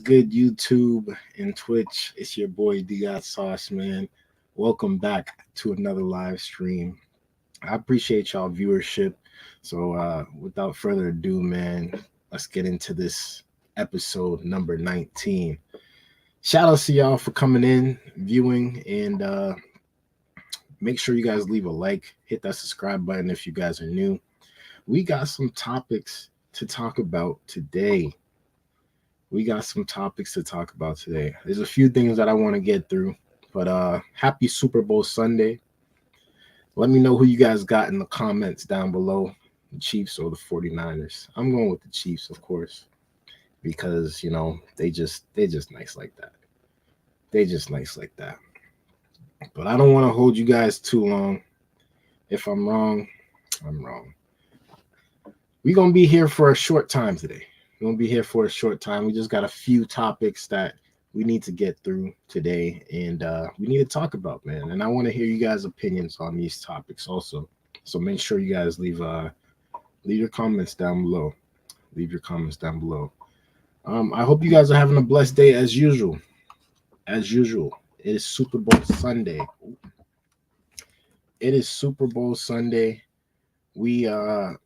good, YouTube and Twitch? It's your boy Dgotsauce, man. Welcome back to another live stream. I appreciate y'all viewership. So without further ado, man, let's get into this episode number 19. Shout out to y'all for coming in, viewing, and make sure you guys leave a like, hit that subscribe button if you guys are new. We got some topics to talk about today. There's a few things that I want to get through, but happy Super Bowl Sunday. Let me know who you guys got in the comments down below, the Chiefs or the 49ers. I'm going with the Chiefs, of course, because, you know, they're just nice like that. But I don't want to hold you guys too long. If I'm wrong, I'm wrong. We're going to be here for a short time today. We just got a few topics that we need to get through today, and we need to talk about, man. And I want to hear you guys' opinions on these topics also. So make sure you guys leave your comments down below. I hope you guys are having a blessed day as usual. It is Super Bowl Sunday. We are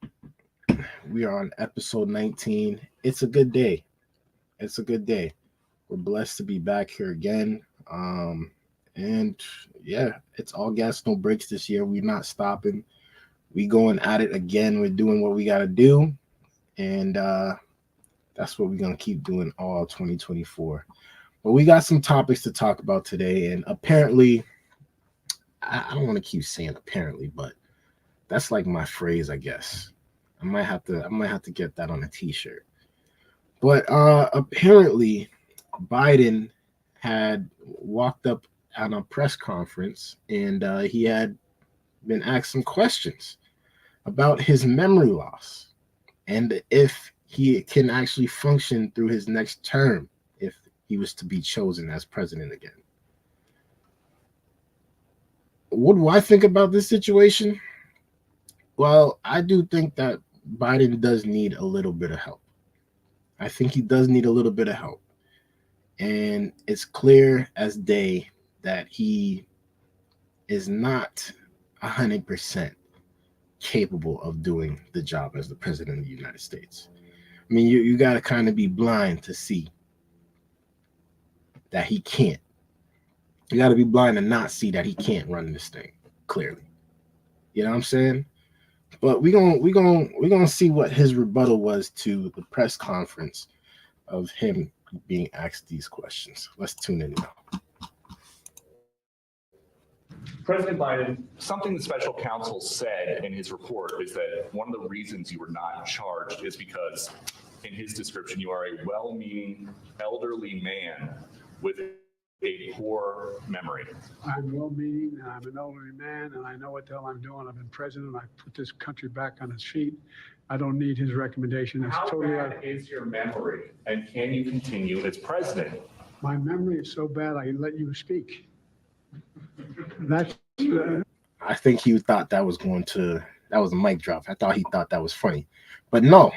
on episode 19. It's a good day. We're blessed to be back here again. And yeah, it's all gas, no brakes this year. We're not stopping. We going at it again. We're doing what we got to do. And that's what we're going to keep doing all 2024. But we got some topics to talk about today. And apparently, I don't want to keep saying apparently, but that's like my phrase, I guess. I might have to get that on a t-shirt. But apparently Biden had walked up at a press conference, and he had been asked some questions about his memory loss and if he can actually function through his next term if he was to be chosen as president again. What do I think about this situation? Well, I do think that Biden does need a little bit of help. I think he does need a little bit of help. And it's clear as day that he is not 100% capable of doing the job as the president of the United States. I mean, you got to kind of be blind to see that he can't. You got to be blind and not see that he can't run this thing, clearly. You know what I'm saying? But we're gonna see what his rebuttal was to the press conference of him being asked these questions. Let's tune in now. President Biden, something the special counsel said in his report is that one of the reasons you were not charged is because, in his description, you are a well-meaning elderly man with a poor memory. I'm well-meaning, and I'm an elderly man, and I know what the hell I'm doing. I've been president. I put this country back on its feet. I don't need his recommendation. It's How totally bad is your memory, and can you continue as president? My memory is so bad, I let you speak. That's. I think he thought that was a mic drop. I thought he thought that was funny, but no,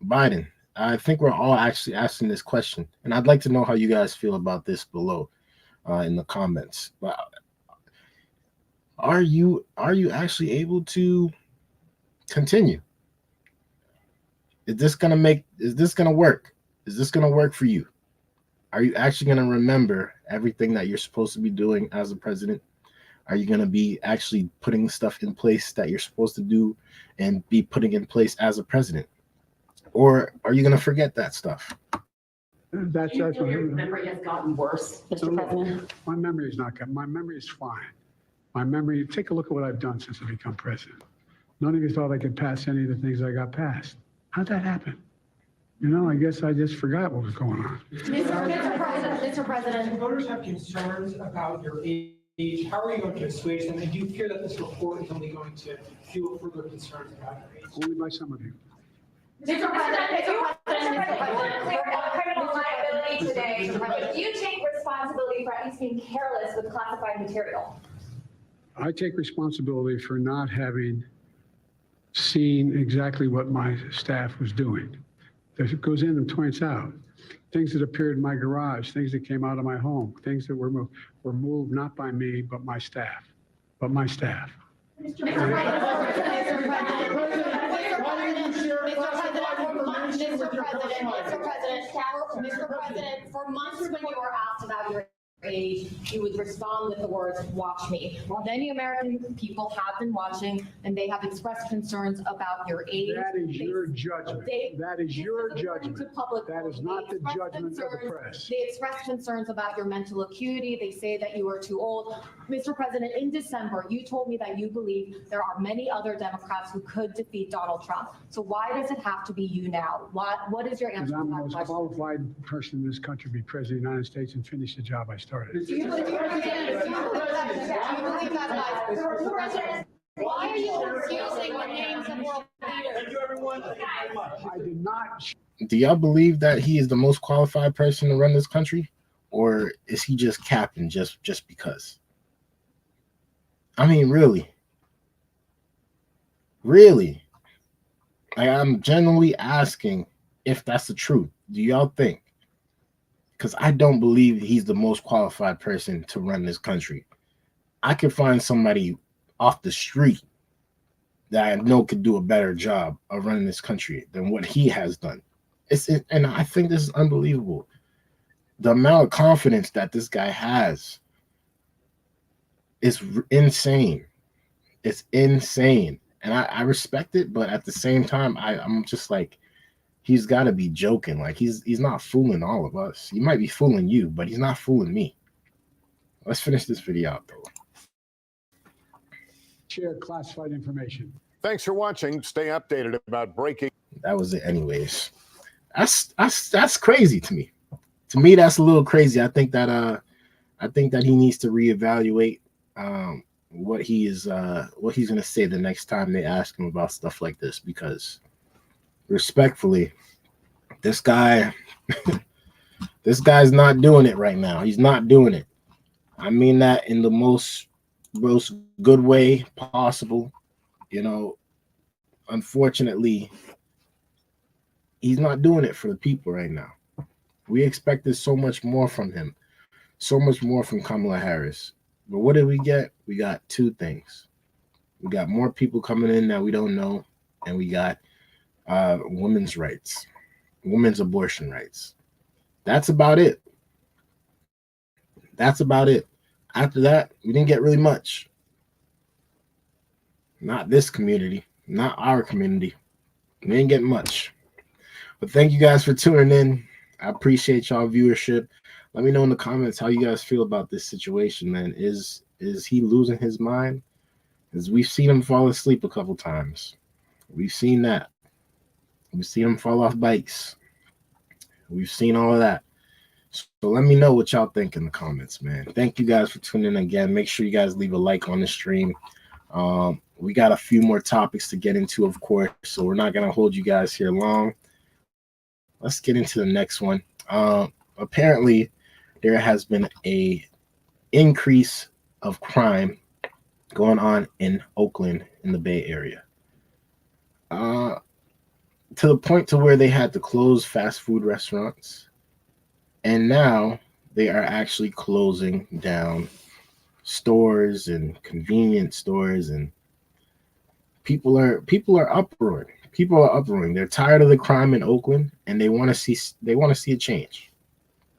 Biden. I think we're all actually asking this question, and I'd like to know how you guys feel about this below in the comments. But are you actually able to continue? Is this gonna work? Is this gonna work for you? Are you actually gonna remember everything that you're supposed to be doing as a president? Are you gonna be actually putting stuff in place that you're supposed to do and be putting in place as a president? Or are you going to forget that stuff? That's your memory has gotten worse, Mr. President? My memory is not good. My memory is fine. My memory, take a look at what I've done since I become president. None of you thought I could pass any of the things I got passed. How'd that happen? You know, I guess I just forgot what was going on. Mr. President. Voters have concerns about your age. How are you going to assuage them? And do you fear that this report is only going to fuel further concerns about your age? Only by some of you. Mr. President, criminal liability today. Do you take responsibility for at least being careless with classified material? I take responsibility for not having seen exactly what my staff was doing. It goes in and points out things that appeared in my garage, things that came out of my home, things that were moved not by me, but my staff. Mr. President, for months when you were asked about your age, you would respond with the words, "Watch me." Many American people have been watching, and they have expressed concerns about your age. That is your judgment. That is your judgment. That is not the judgment of the press. They expressed concerns about your mental acuity. They say that you are too old. Mr. President, in December, you told me that you believe there are many other Democrats who could defeat Donald Trump. So why does it have to be you now? What is your Because answer to I'm the that most question? qualified person in this country to be president of the United States and finish the job I started. Do you believe that? Why are you refusing the names of world leaders? Thank you, everyone. Thank you very much. I did not. Do y'all believe that he is the most qualified person to run this country, or is he just capping just because? I mean, really, I'm genuinely asking if that's the truth. Do y'all think? Because I don't believe he's the most qualified person to run this country. I could find somebody off the street that I know could do a better job of running this country than what he has done. And I think this is unbelievable. The amount of confidence that this guy has is insane. It's insane. And I respect it, but at the same time, I'm just like, he's got to be joking. Like, he's not fooling all of us. He might be fooling you, but he's not fooling me. Let's finish this video out, though. Share classified information. Thanks for watching. Stay updated about breaking. That was it anyways. That's crazy to me. To me, that's a little crazy. I think that he needs to reevaluate what he's gonna say the next time they ask him about stuff like this, because respectfully, this guy's not doing it right now. He's not doing it. I mean that in the most good way possible. You know, unfortunately, he's not doing it for the people right now. We expected so much more from him, so much more from Kamala Harris. But what did we get? We got two things. We got more people coming in that we don't know, and we got women's rights, women's abortion rights. That's about it. That's about it. After that, we didn't get really much. Not this community, not our community. We didn't get much. But thank you guys for tuning in. I appreciate y'all viewership. Let me know in the comments how you guys feel about this situation, man. Is he losing his mind? Because we've seen him fall asleep a couple times. We've seen that. We've seen him fall off bikes. We've seen all of that. So let me know what y'all think in the comments, man. Thank you guys for tuning in again. Make sure you guys leave a like on the stream. We got a few more topics to get into, of course, so we're not going to hold you guys here long. Let's get into the next one. Apparently, there has been a increase of crime going on in Oakland in the Bay Area. To the point to where they had to close fast food restaurants. And now they are actually closing down stores and convenience stores, and people are uproaring. People are uproaring. They're tired of the crime in Oakland, and they want to see a change.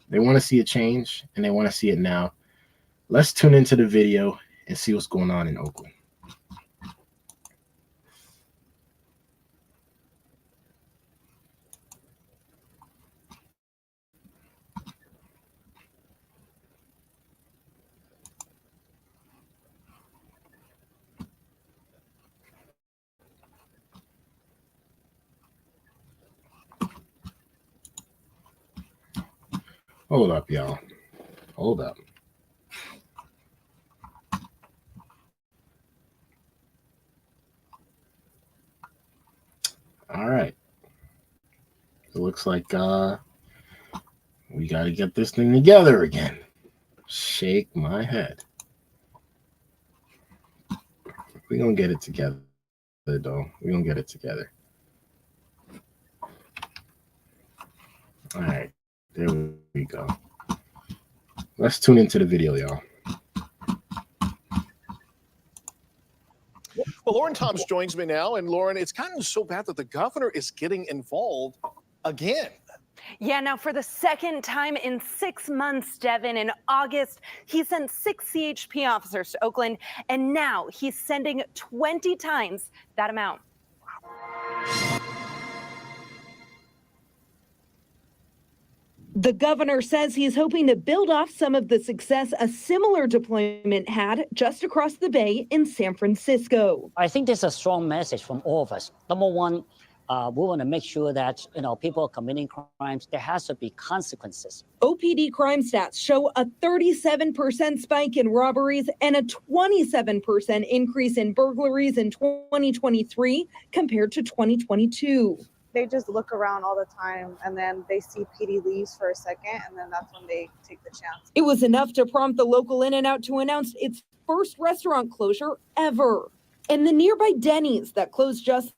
They want to see a change, and they want to see it now. Let's tune into the video and see what's going on in Oakland. Hold up, y'all. Hold up. All right. It looks like we got to get this thing together again. Shake my head. We're going to get it together, though. We're going to get it together. All right. There we go. Let's tune into the video, y'all. Well, Lauren Toms joins me now. And Lauren, it's gotten so bad that the governor is getting involved again. Yeah, now for the second time in 6 months, Devin, in August, he sent 6 CHP officers to Oakland, and now he's sending 20 times that amount. The governor says he's hoping to build off some of the success a similar deployment had just across the bay in San Francisco. I think this is a strong message from all of us. Number one, we want to make sure that people committing crimes, there has to be consequences. OPD crime stats show a 37% spike in robberies and a 27% increase in burglaries in 2023 compared to 2022. They just look around all the time and then they see PD leaves for a second and then that's when they take the chance. It was enough to prompt the local In-N-Out to announce its first restaurant closure ever. And the nearby Denny's that closed just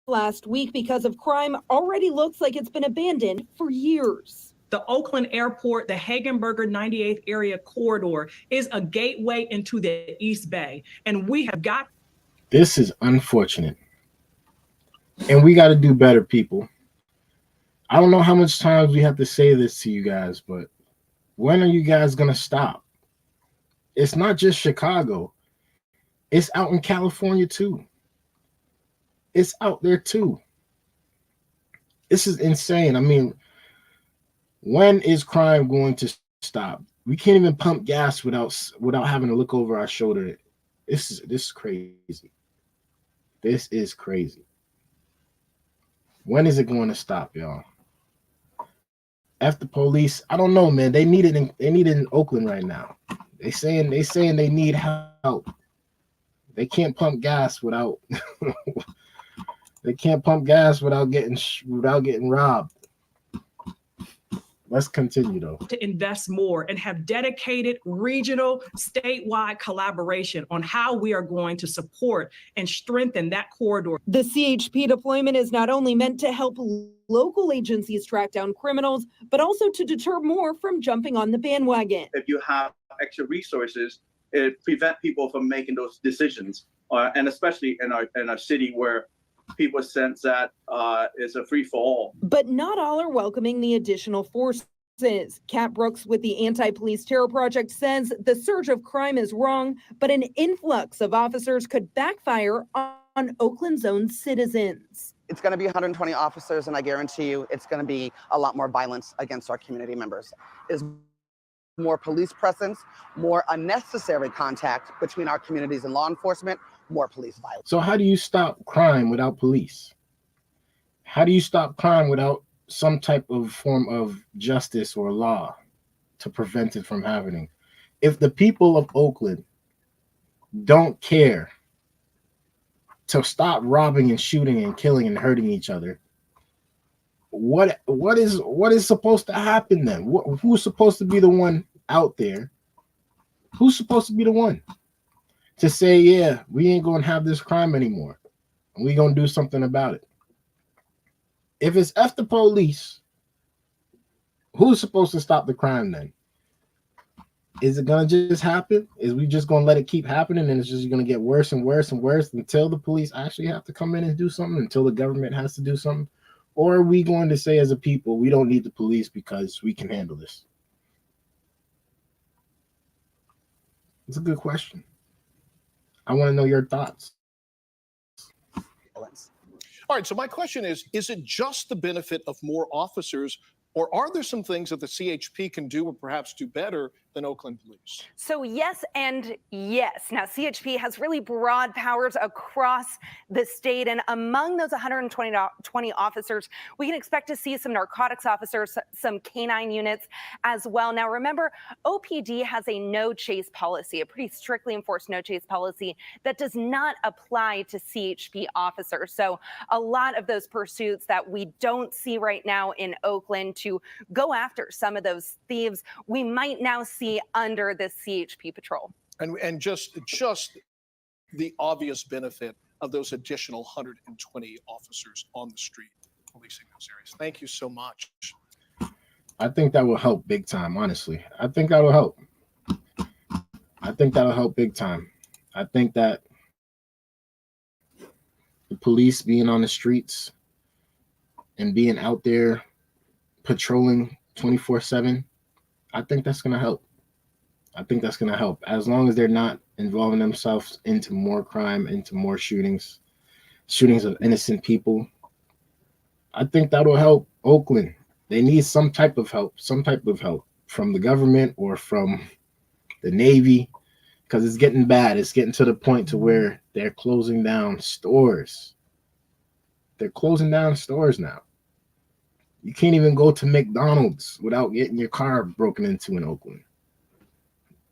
last week because of crime already looks like it's been abandoned for years. The Oakland Airport, the Hagenberger 98th area corridor is a gateway into the East Bay. And we have got. This is unfortunate. And we got to do better, people. I don't know how much times we have to say this to you guys, but when are you guys going to stop? It's not just Chicago. It's out in California, too. It's out there, too. This is insane. I mean, when is crime going to stop? We can't even pump gas without having to look over our shoulder. This is crazy. This is crazy. When is it going to stop, y'all? F the police. I don't know, man. They need it in Oakland right now. They saying they need help. They can't pump gas without they can't pump gas without getting robbed. Let's continue, though. To invest more and have dedicated regional, statewide collaboration on how we are going to support and strengthen that corridor. The CHP deployment is not only meant to help local agencies track down criminals, but also to deter more from jumping on the bandwagon. If you have extra resources, it prevents people from making those decisions, and especially in our city where people sense that it's a free-for-all. But not all are welcoming the additional forces. Kat Brooks with the Anti-Police Terror Project says the surge of crime is wrong, but an influx of officers could backfire on Oakland's own citizens. It's going to be 120 officers, and I guarantee you it's going to be a lot more violence against our community members. Is more police presence, more unnecessary contact between our communities and law enforcement, more police violence. So how do you stop crime without police? How do you stop crime without some type of form of justice or law to prevent it from happening? If the people of Oakland don't care to stop robbing and shooting and killing and hurting each other, what is supposed to happen then? Who's supposed to be the one out there? Who's supposed to be the one to say, yeah, we ain't gonna have this crime anymore, and we gonna do something about it? If it's F the police, who's supposed to stop the crime then? Is it gonna just happen? Is we just gonna let it keep happening and it's just gonna get worse and worse and worse until the police actually have to come in and do something, until the government has to do something? Or are we going to say as a people, we don't need the police because we can handle this? It's a good question. I want to know your thoughts. All right, so my question is it just the benefit of more officers, or are there some things that the CHP can do or perhaps do better than Oakland Police? So yes and yes. Now, CHP has really broad powers across the state, and among those 120 officers, we can expect to see some narcotics officers, some canine units as well. Now, remember, OPD has a no-chase policy, a pretty strictly enforced no-chase policy that does not apply to CHP officers. So a lot of those pursuits that we don't see right now in Oakland to go after some of those thieves, we might now see under this CHP patrol. And just the obvious benefit of those additional 120 officers on the street policing those areas. Thank you so much. I think that will help big time, honestly. I think that will help. I think that'll help big time. I think that the police being on the streets and being out there patrolling 24/7, I think that's going to help. I think that's going to help as long as they're not involving themselves into more crime, into more shootings of innocent people. I think that'll help Oakland. They need some type of help from the government or from the Navy, because it's getting bad. It's getting to the point to where they're closing down stores. They're closing down stores now. You can't even go to McDonald's without getting your car broken into in Oakland.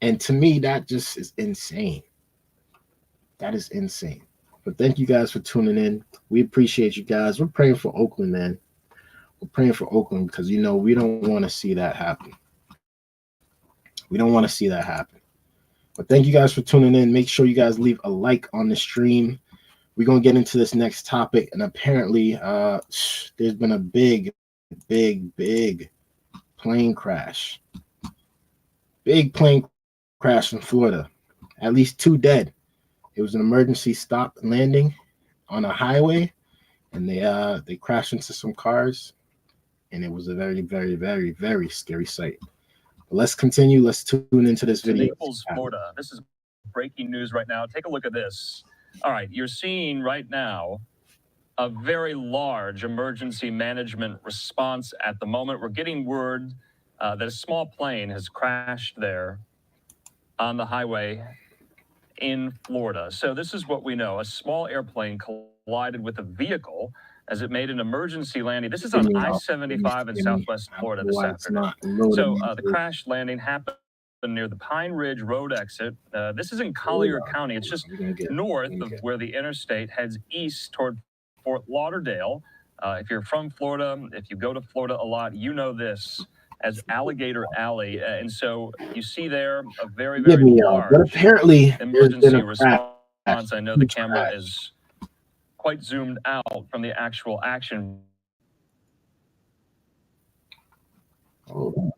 And to me, that just is insane. That is insane. But thank you guys for tuning in. We appreciate you guys. We're praying for Oakland, man. We're praying for Oakland because, you know, we don't want to see that happen. We don't want to see that happen. But thank you guys for tuning in. Make sure you guys leave a like on the stream. We're going to get into this next topic. And apparently, there's been a big plane crash. Big plane crash in Florida. At least 2 dead. It was an emergency stop landing on a highway, and they crashed into some cars, and it was a very scary sight. But let's continue. Let's tune into this video. Naples, Florida. This is breaking news right now. Take a look at this. All right, you're seeing right now a very large emergency management response at the moment. We're getting word that a small plane has crashed there on the highway in Florida. So this is what we know. A small airplane collided with a vehicle as it made an emergency landing. This is on I-75 in Southwest Florida this afternoon. So the crash landing happened near the Pine Ridge Road exit. This is in Collier County. It's just north of where the interstate heads east toward Fort Lauderdale. If you're from Florida, if you go to Florida a lot, you know this as Alligator Alley. And so you see there a very large but apparently emergency response. I know the camera is quite zoomed out from the actual action. Hold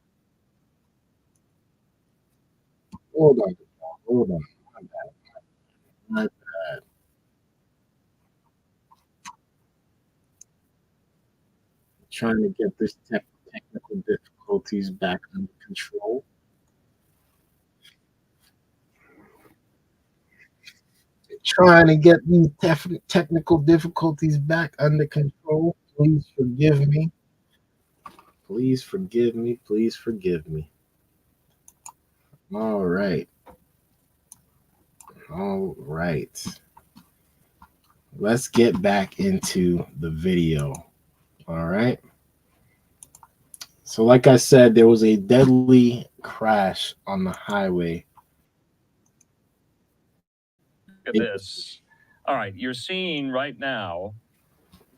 on. My bad. Trying to get this technical difficulties back under control. Trying to get these technical difficulties back under control. Please forgive me. Please forgive me. Please forgive me. All right. All right. Let's get back into the video. All right. So like I said, there was a deadly crash on the highway. Look at this. All right, you're seeing right now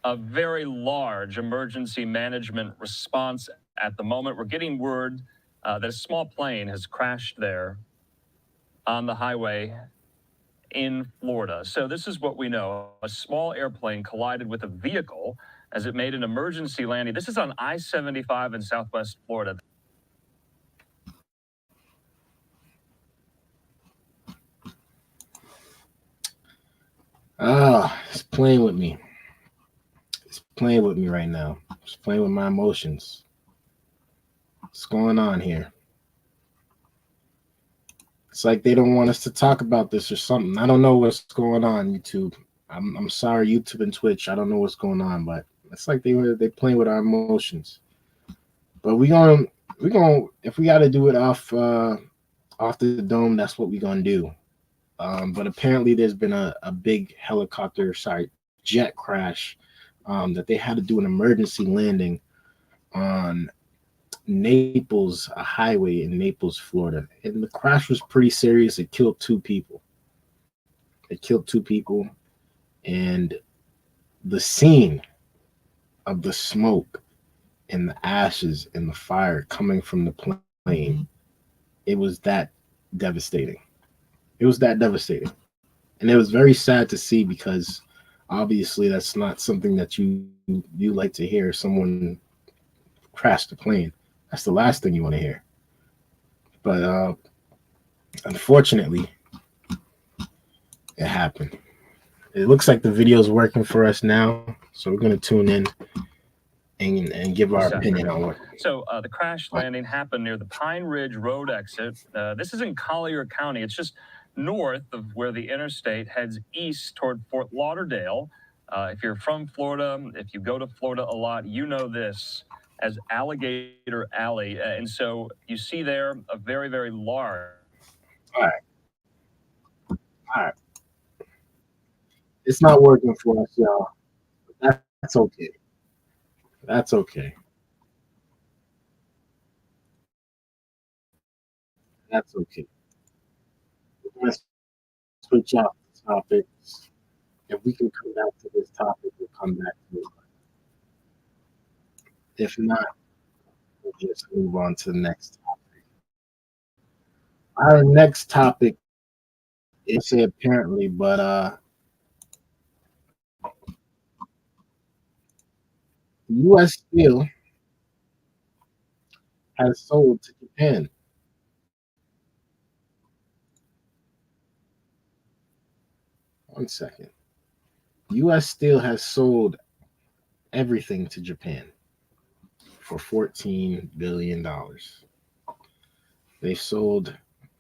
a very large emergency management response at the moment. We're getting word that a small plane has crashed there on the highway in Florida. So this is what we know. A small airplane collided with a vehicle as it made an emergency landing. This is on I-75 in Southwest Florida. It's playing with me. It's playing with me right now. It's playing with my emotions. What's going on here? It's like they don't want us to talk about this or something. I don't know what's going on, YouTube. I'm sorry, YouTube and Twitch. I don't know what's going on, but it's like they playing with our emotions. But we're gonna if we got to do it off the dome, that's what we're gonna do. But apparently there's been a big jet crash that they had to do an emergency landing on Naples, a highway in Naples, Florida. And the crash was pretty serious. It killed 2 people. And the scene of the smoke and the ashes and the fire coming from the plane, it was that devastating. It was that devastating. And it was very sad to see, because obviously that's not something that you like to hear, someone crash the plane. That's the last thing you want to hear. But unfortunately, it happened. It looks like the video is working for us now, so we're going to tune in and give our opinion on what. So the crash landing happened near the Pine Ridge Road exit. This is in Collier County. It's just north of where the interstate heads east toward Fort Lauderdale. If you're from Florida, if you go to Florida a lot, you know this as Alligator Alley. And so you see there a very, very large. All right. It's not working for us, y'all. That's okay. That's okay. That's okay. We're going to switch out the topics. If we can come back to this topic, we'll come back to it. If not, we'll just move on to the next topic. Our next topic is say apparently, but U.S. Steel has sold to Japan. One second. U.S. Steel has sold everything to Japan for $14 billion. They've sold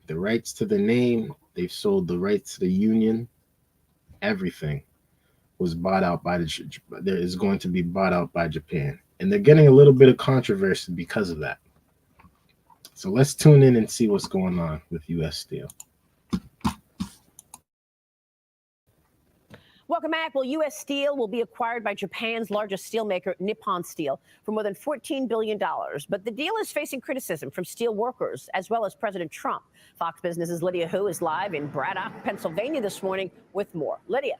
the rights to the name. They've sold the rights to the union. Everything was bought out by there is going to be bought out by Japan. And they're getting a little bit of controversy because of that. So let's tune in and see what's going on with U.S. Steel. Welcome back. Well, U.S. Steel will be acquired by Japan's largest steelmaker, Nippon Steel, for more than $14 billion. But the deal is facing criticism from steel workers as well as President Trump. Fox Business's Lydia Hu is live in Braddock, Pennsylvania this morning with more. Lydia.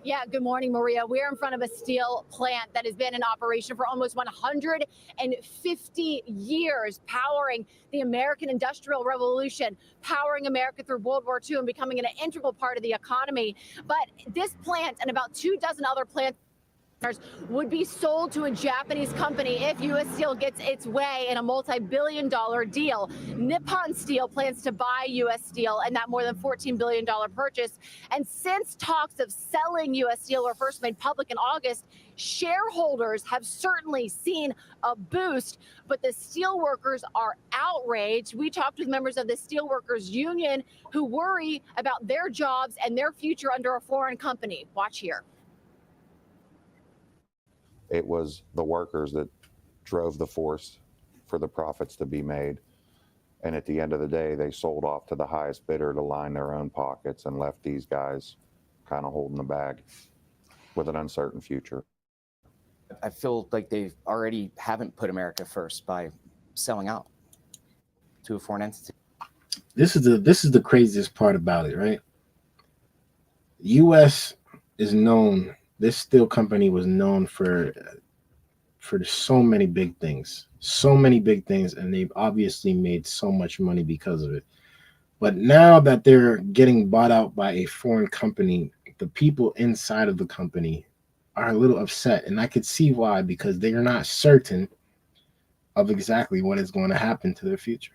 Yeah, good morning, Maria. We're in front of a steel plant that has been in operation for almost 150 years, powering the American Industrial Revolution, powering America through World War II and becoming an integral part of the economy. But this plant and about 24 other plants would be sold to a Japanese company if U.S. Steel gets its way in a multi-billion-dollar deal. Nippon Steel plans to buy U.S. Steel and that more than $14 billion purchase. And since talks of selling U.S. Steel were first made public in August, shareholders have certainly seen a boost, but the steelworkers are outraged. We talked with members of the Steelworkers Union who worry about their jobs and their future under a foreign company. Watch here. It was the workers that drove the force for the profits to be made. And at the end of the day, they sold off to the highest bidder to line their own pockets and left these guys kind of holding the bag with an uncertain future. I feel like they already haven't put America first by selling out to a foreign entity. This is the craziest part about it, right? U.S. is known. This steel company was known for so many big things, and they've obviously made so much money because of it. But now that they're getting bought out by a foreign company, the people inside of the company are a little upset, and I could see why, because they are not certain of exactly what is going to happen to their future.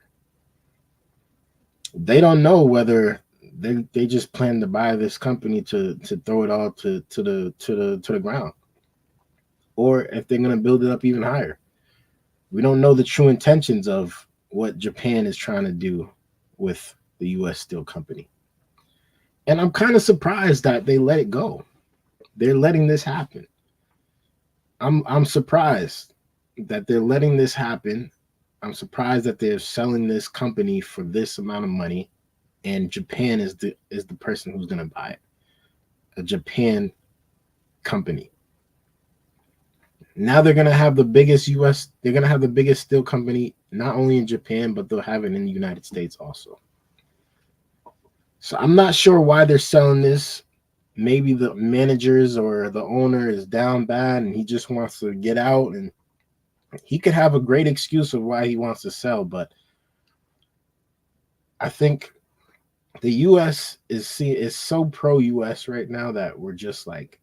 They don't know whether they just plan to buy this company to throw it all to the ground, or if they're going to build it up even higher. We don't know the true intentions of what Japan is trying to do with the U.S. Steel company. And I'm kind of surprised that they let it go. They're letting this happen. I'm surprised that they're letting this happen. I'm surprised that they're selling this company for this amount of money, and Japan is the person who's going to buy it. A Japan company. Now they're going to have the biggest they're going to have the biggest steel company, not only in Japan, but they'll have it in the United States also. So I'm not sure why they're selling this. Maybe the managers or the owner is down bad and he just wants to get out, and he could have a great excuse of why he wants to sell. But I think the U.S. is so pro-U.S. right now that we're just like,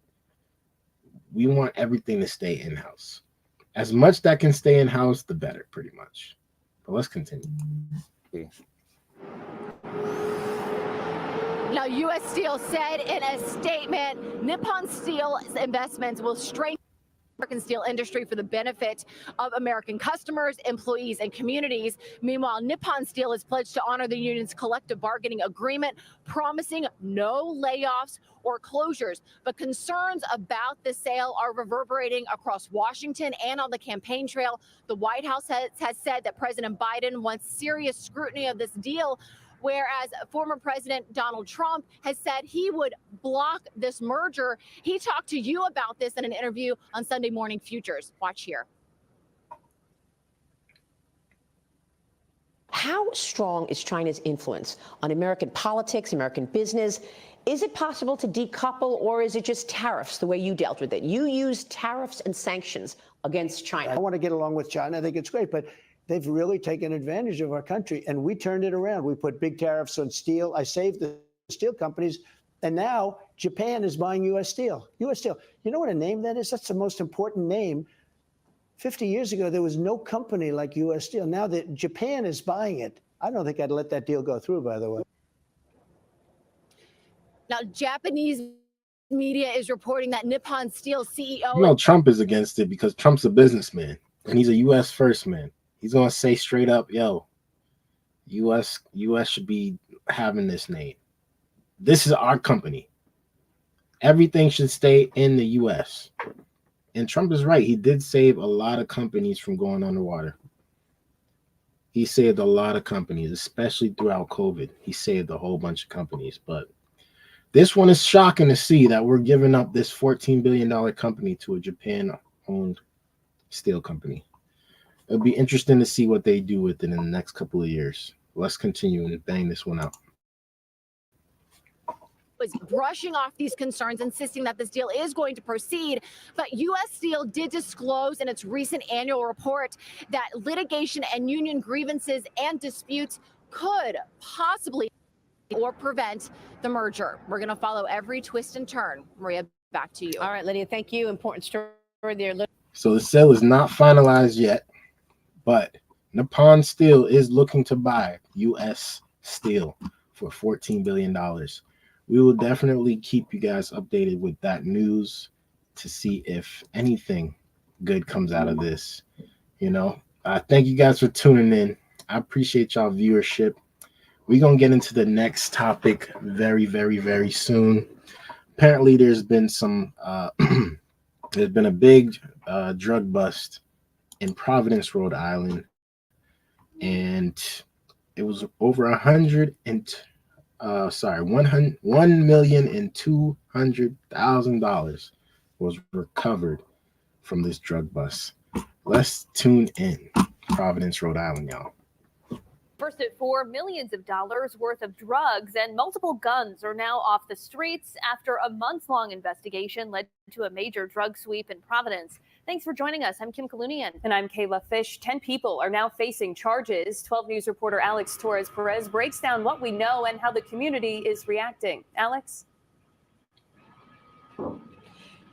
we want everything to stay in-house. As much that can stay in house, the better, pretty much. But let's continue. Now, U.S. Steel said in a statement, Nippon Steel's investments will strengthen the American steel industry for the benefit of American customers, employees, and communities. Meanwhile, Nippon Steel has pledged to honor the union's collective bargaining agreement, promising no layoffs or closures. But concerns about the sale are reverberating across Washington and on the campaign trail. The White House has said that President Biden wants serious scrutiny of this deal, whereas former President Donald Trump has said he would block this merger. He talked to you about this in an interview on Sunday Morning Futures. Watch here. How strong is China's influence on American politics, American business? Is it possible to decouple, or is it just tariffs the way you dealt with it? You used tariffs and sanctions against China. I want to get along with China. I think it's great, but they've really taken advantage of our country, and we turned it around. We put big tariffs on steel. I saved the steel companies, and now Japan is buying U.S. Steel. U.S. Steel. You know what a name that is? That's the most important name. 50 years ago, there was no company like U.S. Steel. Now that Japan is buying it, I don't think I'd let that deal go through, by the way. Now, Japanese media is reporting that Nippon Steel CEO... You know, Trump is against it because Trump's a businessman, and he's a U.S. first man. He's going to say straight up, yo, U.S. should be having this name. This is our company. Everything should stay in the U.S. And Trump is right. He did save a lot of companies from going underwater. He saved a lot of companies, especially throughout COVID. He saved a whole bunch of companies. But this one is shocking to see that we're giving up this $14 billion company to a Japan-owned steel company. It'll be interesting to see what they do with it in the next couple of years. Let's continue and bang this one out. Was brushing off these concerns, insisting that this deal is going to proceed. But U.S. Steel did disclose in its recent annual report that litigation and union grievances and disputes could possibly or prevent the merger. We're going to follow every twist and turn. Maria, back to you. All right, Lydia, thank you. Important story there. So the sale is not finalized yet, but Nippon Steel is looking to buy U.S. Steel for $14 billion. We will definitely keep you guys updated with that news to see if anything good comes out of this. You know, thank you guys for tuning in. I appreciate y'all viewership. We're going to get into the next topic very, very, very soon. Apparently, there's been some, there's been a big drug bust in Providence, Rhode Island. And it was over $1,200,000 was recovered from this drug bust. Let's tune in. Providence, Rhode Island, y'all. First at $4 million worth of drugs and multiple guns are now off the streets after a month-long investigation led to a major drug sweep in Providence. Thanks for joining us. I'm Kim Kalunian. And I'm Kayla Fish. 10 people are now facing charges. 12 News reporter Alex Torres-Perez breaks down what we know and how the community is reacting. Alex?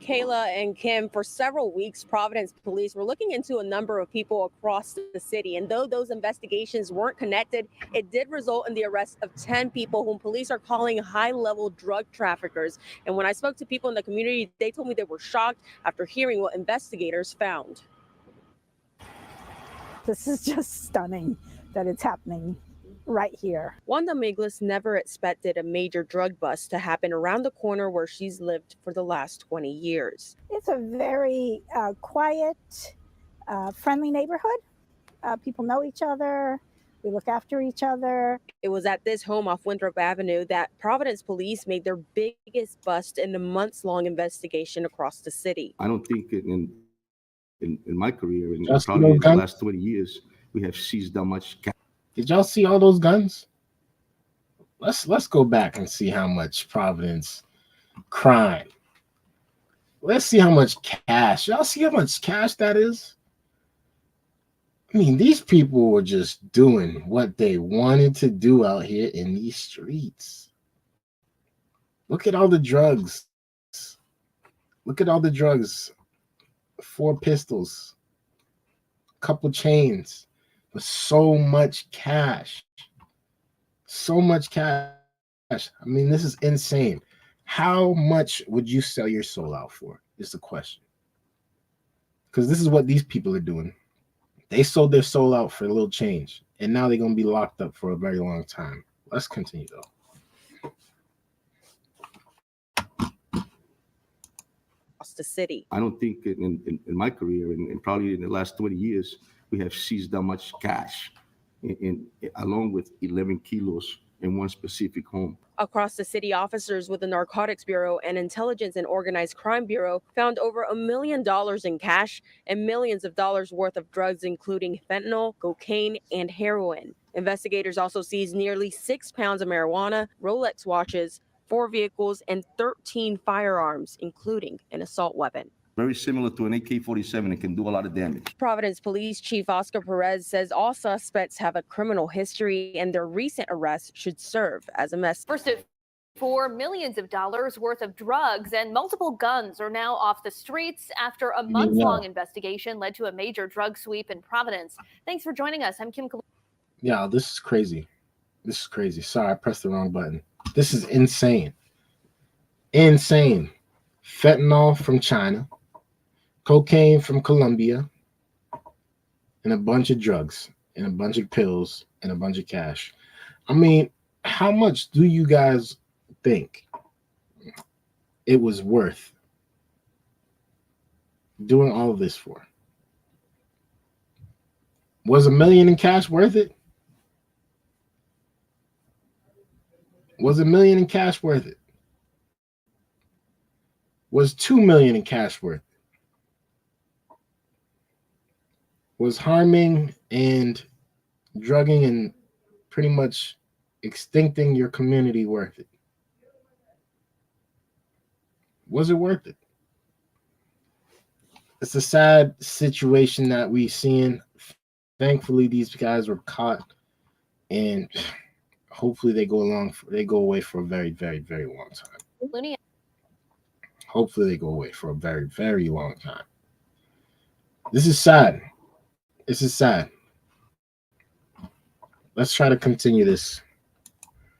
Kayla and Kim, for several weeks, Providence police were looking into a number of people across the city. And though those investigations weren't connected, it did result in the arrest of 10 people whom police are calling high-level drug traffickers. And when I spoke to people in the community, they told me they were shocked after hearing what investigators found. This is just stunning that it's happening right here. Wanda Miglis never expected a major drug bust to happen around the corner where she's lived for the last 20 years. It's a very quiet, friendly neighborhood. People know each other. We look after each other. It was at this home off Winthrop Avenue that Providence police made their biggest bust in a months-long investigation across the city. I don't think in my career, in Just probably in the guns? last 20 years, we have seized that much cash. Did y'all see all those guns? Let's go back and see how much Providence crime. Let's see how much cash. Y'all see how much cash that is? I mean, these people were just doing what they wanted to do out here in these streets. Look at all the drugs. Look at all the drugs. 4 pistols. couple chains, but so much cash. So much cash. I mean, this is insane. How much would you sell your soul out for? Is the question. Because this is what these people are doing. They sold their soul out for a little change, and now they're going to be locked up for a very long time. Let's continue, though. The city. I don't think in my career and probably in the last 20 years, we have seized that much cash along with 11 kilos in one specific home. Across the city, officers with the Narcotics Bureau and Intelligence and Organized Crime Bureau found over $1 million in cash and millions of dollars worth of drugs, including fentanyl, cocaine, and heroin. Investigators also seized nearly 6 pounds of marijuana, Rolex watches, 4 vehicles, and 13 firearms, including an assault weapon. Very similar to an AK-47 and can do a lot of damage. Providence Police Chief Oscar Perez says all suspects have a criminal history and their recent arrests should serve as a message. First at 4 millions of dollars worth of drugs and multiple guns are now off the streets after a months-long investigation led to a major drug sweep in Providence. Thanks for joining us. I'm Kim. Yeah, this is crazy. This is crazy. Sorry, I pressed the wrong button. This is insane. Insane. Fentanyl from China, cocaine from Colombia, and a bunch of drugs, and a bunch of pills, and a bunch of cash. I mean, how much do you guys think it was worth doing all of this for? Was $1 million in cash worth it? Was $1 million in cash worth it? Was $2 million in cash worth it? Was harming and drugging and pretty much extincting your community worth it? Was it worth it? It's a sad situation that we seeing. Thankfully, these guys were caught, and hopefully they go away for a very, very, very long time. Hopefully they go away for a very, very long time. This is sad. This is sad. Let's try to continue this.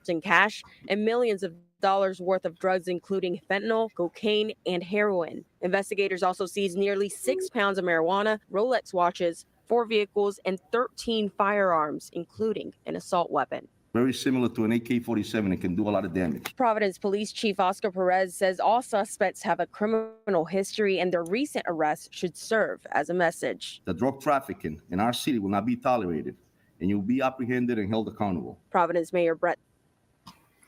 In cash and millions of dollars worth of drugs, including fentanyl, cocaine, and heroin. Investigators also seized nearly 6 pounds of marijuana, Rolex watches, 4 vehicles, and 13 firearms, including an assault weapon. Very similar to an AK-47 and can do a lot of damage. Providence Police Chief Oscar Perez says all suspects have a criminal history and their recent arrests should serve as a message. The drug trafficking in our city will not be tolerated, and you'll be apprehended and held accountable. Providence Mayor Brett.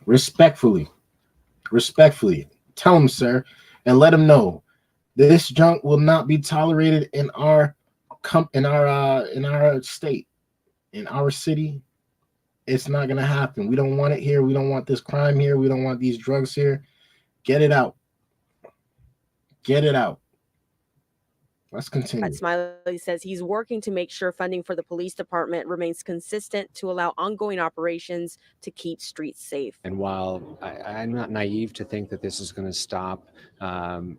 Respectfully, tell them, sir, and let them know this junk will not be tolerated in our state, in our city. It's not gonna happen. We don't want it here. We don't want this crime here. We don't want these drugs here. Get it out. Get it out. Let's continue. Smiley says he's working to make sure funding for the police department remains consistent to allow ongoing operations to keep streets safe. And while I'm not naive to think that this is going to stop the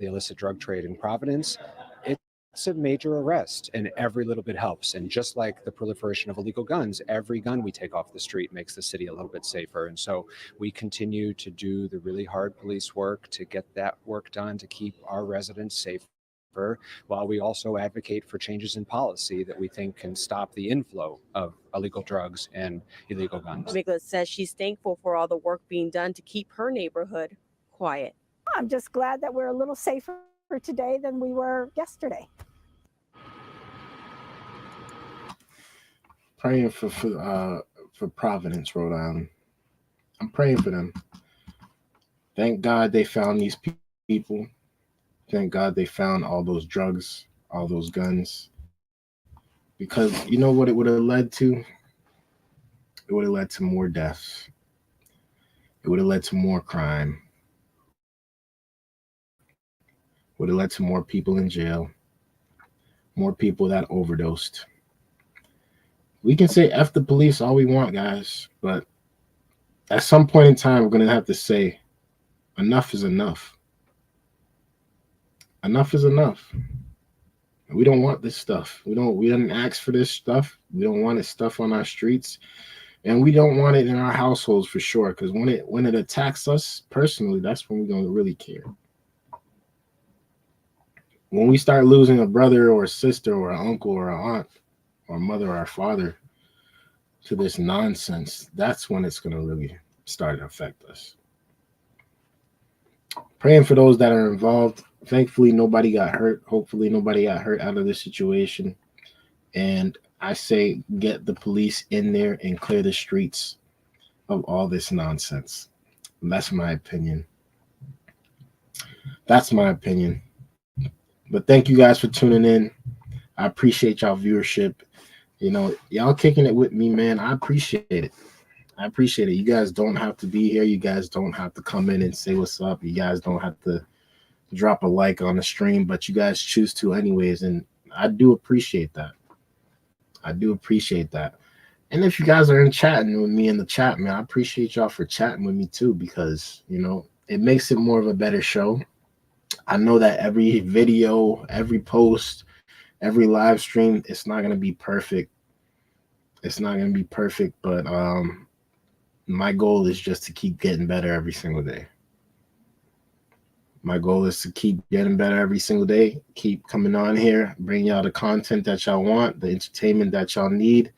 illicit drug trade in Providence, it's a major arrest, and every little bit helps. And just like the proliferation of illegal guns, every gun we take off the street makes the city a little bit safer. And so we continue to do the really hard police work to get that work done, to keep our residents safe, while we also advocate for changes in policy that we think can stop the inflow of illegal drugs and illegal guns. Nicholas says she's thankful for all the work being done to keep her neighborhood quiet. I'm just glad that we're a little safer today than we were yesterday. Praying for Providence, Rhode Island. I'm praying for them. Thank God they found these people. Thank God they found all those drugs, all those guns. Because you know what it would have led to? It would have led to more deaths. It would have led to more crime. It would have led to more people in jail. More people that overdosed. We can say F the police all we want, guys. But at some point in time, we're going to have to say enough is enough. Enough is enough. We don't want this stuff. We didn't ask for this stuff. We don't want this stuff on our streets. And we don't want it in our households for sure. Because when it attacks us personally, that's when we're gonna really care. When we start losing a brother or a sister or an uncle or an aunt or mother or father to this nonsense, that's when it's gonna really start to affect us. Praying for those that are involved. Thankfully, nobody got hurt. Hopefully, nobody got hurt out of this situation. And I say get the police in there and clear the streets of all this nonsense. That's my opinion. That's my opinion. But thank you guys for tuning in. I appreciate y'all viewership. You know, y'all kicking it with me, man. I appreciate it. I appreciate it. You guys don't have to be here. You guys don't have to come in and say what's up. You guys don't have to drop a like on the stream, but you guys choose to anyways. And I do appreciate that. I do appreciate that. And if you guys are in chatting with me in the chat, man, I appreciate y'all for chatting with me too, because, you know, it makes it more of a better show. I know that every video, every post, every live stream, it's not going to be perfect. It's not going to be perfect, but my goal is just to keep getting better every single day. My goal is to keep getting better every single day, keep coming on here, bring y'all the content that y'all want, the entertainment that y'all need,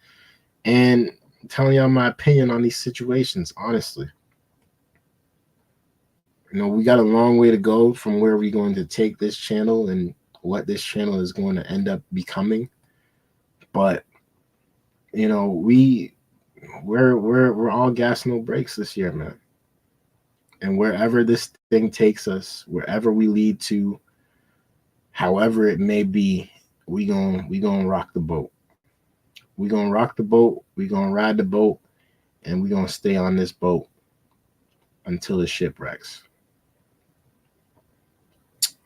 and telling y'all my opinion on these situations, honestly. You know, we got a long way to go from where we're going to take this channel and what this channel is going to end up becoming. But, you know, we're all gas, no brakes this year, man. And wherever this thing takes us, wherever we lead to, however it may be, we gonna rock the boat. We gonna rock the boat. We gonna ride the boat, and we gonna stay on this boat until it shipwrecks.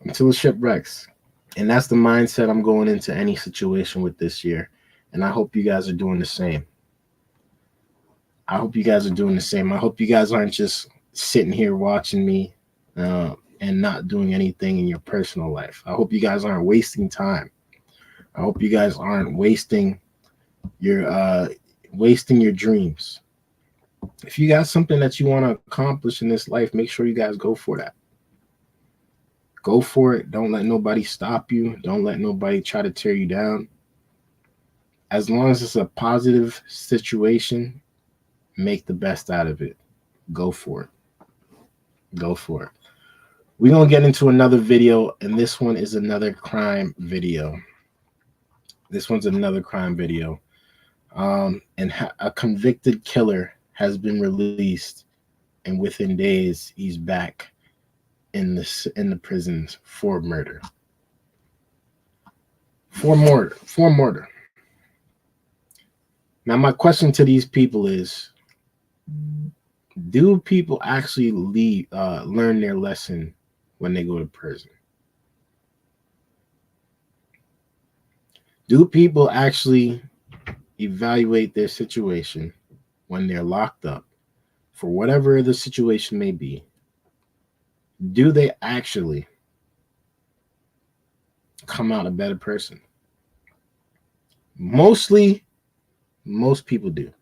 Until it shipwrecks. And that's the mindset I'm going into any situation with this year. And I hope you guys are doing the same. I hope you guys are doing the same. I hope you guys aren't just sitting here watching me and not doing anything in your personal life. I hope you guys aren't wasting time. I hope you guys aren't wasting your dreams. If you got something that you want to accomplish in this life, make sure you guys go for that. Go for it. Don't let nobody stop you. Don't let nobody try to tear you down. As long as it's a positive situation, make the best out of it. Go for it. Go for it. We're going to get into another video, and this one is another crime video. This one's another crime video. And a convicted killer has been released, and within days, he's back in the prisons for murder. For murder. Now, my question to these people is, do people actually learn their lesson when they go to prison? Do people actually evaluate their situation when they're locked up for whatever the situation may be? Do they actually come out a better person? Mostly, most people do.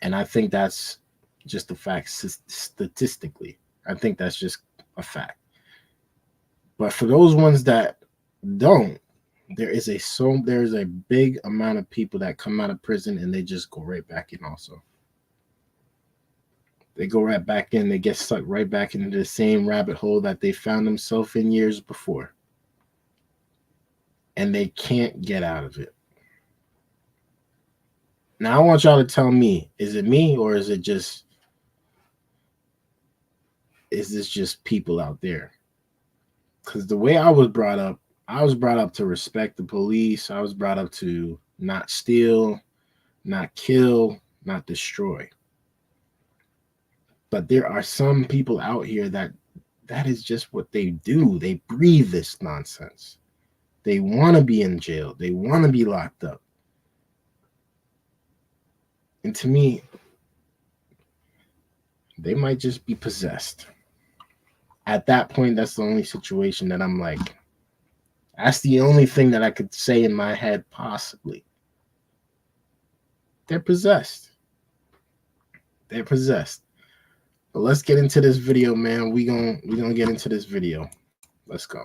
And I think that's just a fact statistically. I think that's just a fact. But for those ones that don't, there's a big amount of people that come out of prison and they just go right back in also. They go right back in, they get sucked right back into the same rabbit hole that they found themselves in years before. And they can't get out of it. Now I want y'all to tell me, is it me or is this just people out there? Because the way I was brought up to respect the police. I was brought up to not steal, not kill, not destroy. But there are some people out here that is just what they do. They breathe this nonsense. They want to be in jail. They want to be locked up. And to me, they might just be possessed. At that point, that's the only situation that I'm like, That's the only thing that I could say in my head, possibly. They're possessed. They're possessed. But let's get into this video, man. We gonna get into this video. Let's go.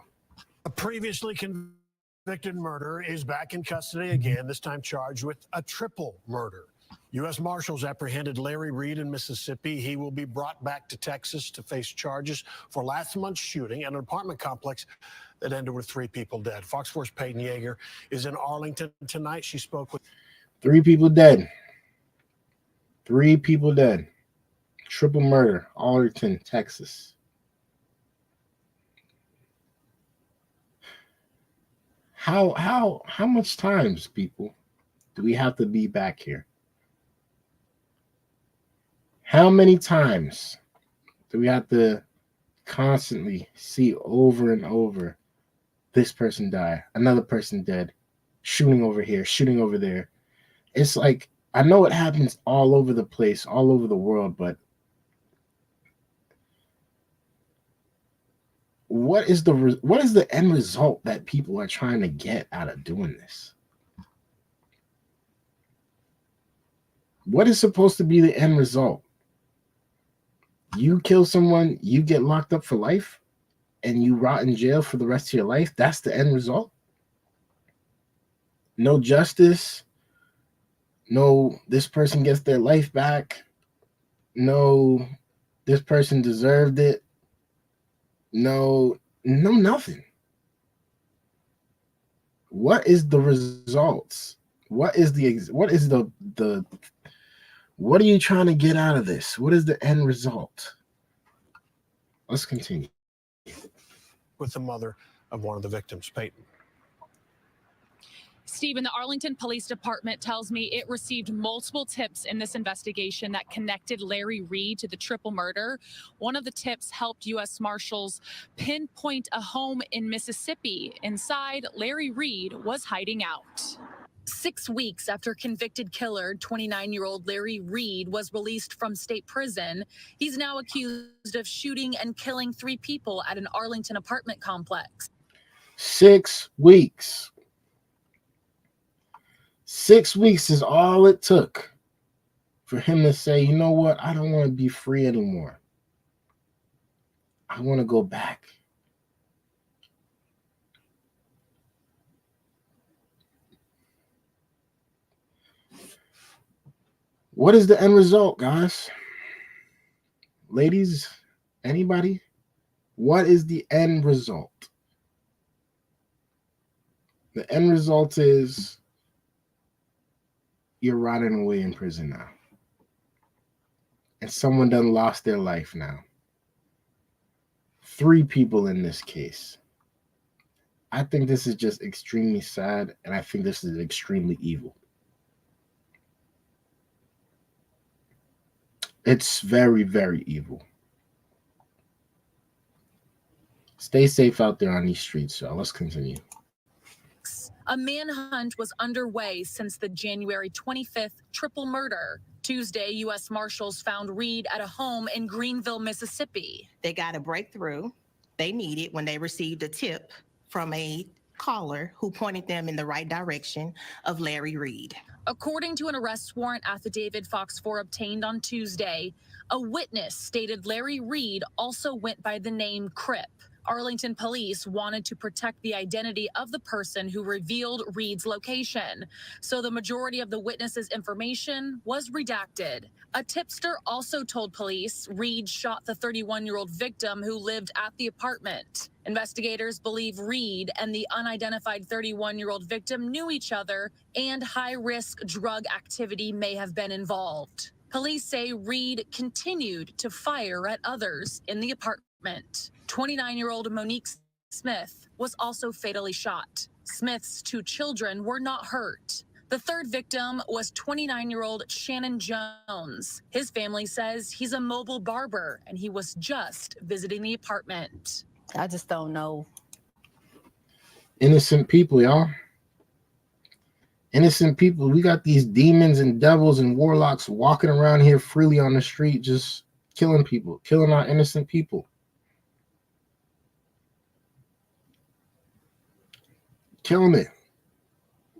A previously convicted murderer is back in custody again, this time charged with a triple murder. U.S. Marshals apprehended Larry Reed in Mississippi. He will be brought back to Texas to face charges for last month's shooting at an apartment complex that ended with 3 people dead. Fox 4's Peyton Yeager is in Arlington tonight. She spoke with 3 people dead. 3 people dead. Triple murder, Arlington, Texas. How much times, people, do we have to be back here? How many times do we have to constantly see over and over this person die, another person dead, shooting over here, shooting over there? It's like, I know it happens all over the place, all over the world, but what is the end result that people are trying to get out of doing this? What is supposed to be the end result? You kill someone, you get locked up for life, and you rot in jail for the rest of your life? That's the end result? No justice? No, this person gets their life back? No, this person deserved it? No, nothing. What is the results? What are you trying to get out of this? What is the end result? Let's continue. with the mother of one of the victims, Peyton. Stephen, the Arlington Police Department tells me it received multiple tips in this investigation that connected Larry Reed to the triple murder. One of the tips helped U.S. Marshals pinpoint a home in Mississippi. Inside, Larry Reed was hiding out. 6 weeks after convicted killer, 29-year-old Larry Reed was released from state prison. He's now accused of shooting and killing 3 people at an Arlington apartment complex. 6 weeks. 6 weeks is all it took for him to say, you know what? I don't want to be free anymore. I want to go back. What is the end result, guys? Ladies, anybody? What is the end result? The end result is you're rotting away in prison now. And someone done lost their life now. 3 people in this case. I think this is just extremely sad, and I think this is extremely evil. It's very, very evil. Stay safe out there on these streets, y'all. Let's continue. A manhunt was underway since the January 25th triple murder. Tuesday, U.S. Marshals found Reed at a home in Greenville, Mississippi. They got a breakthrough they needed when they received a tip from a caller who pointed them in the right direction of Larry Reed. According to an arrest warrant affidavit Fox 4 obtained on Tuesday, a witness stated Larry Reed also went by the name Crip. Arlington police wanted to protect the identity of the person who revealed Reed's location, so the majority of the witness's information was redacted. A tipster also told police Reed shot the 31-year-old victim who lived at the apartment. Investigators believe Reed and the unidentified 31-year-old victim knew each other, and high-risk drug activity may have been involved. Police say Reed continued to fire at others in the apartment. 29-year-old Monique Smith was also fatally shot. Smith's 2 children were not hurt. The third victim was 29-year-old Shannon Jones. His family says he's a mobile barber and he was just visiting the apartment. I just don't know. Innocent people, y'all. Innocent people. We got these demons and devils and warlocks walking around here freely on the street, just killing people, killing our innocent people. killing it,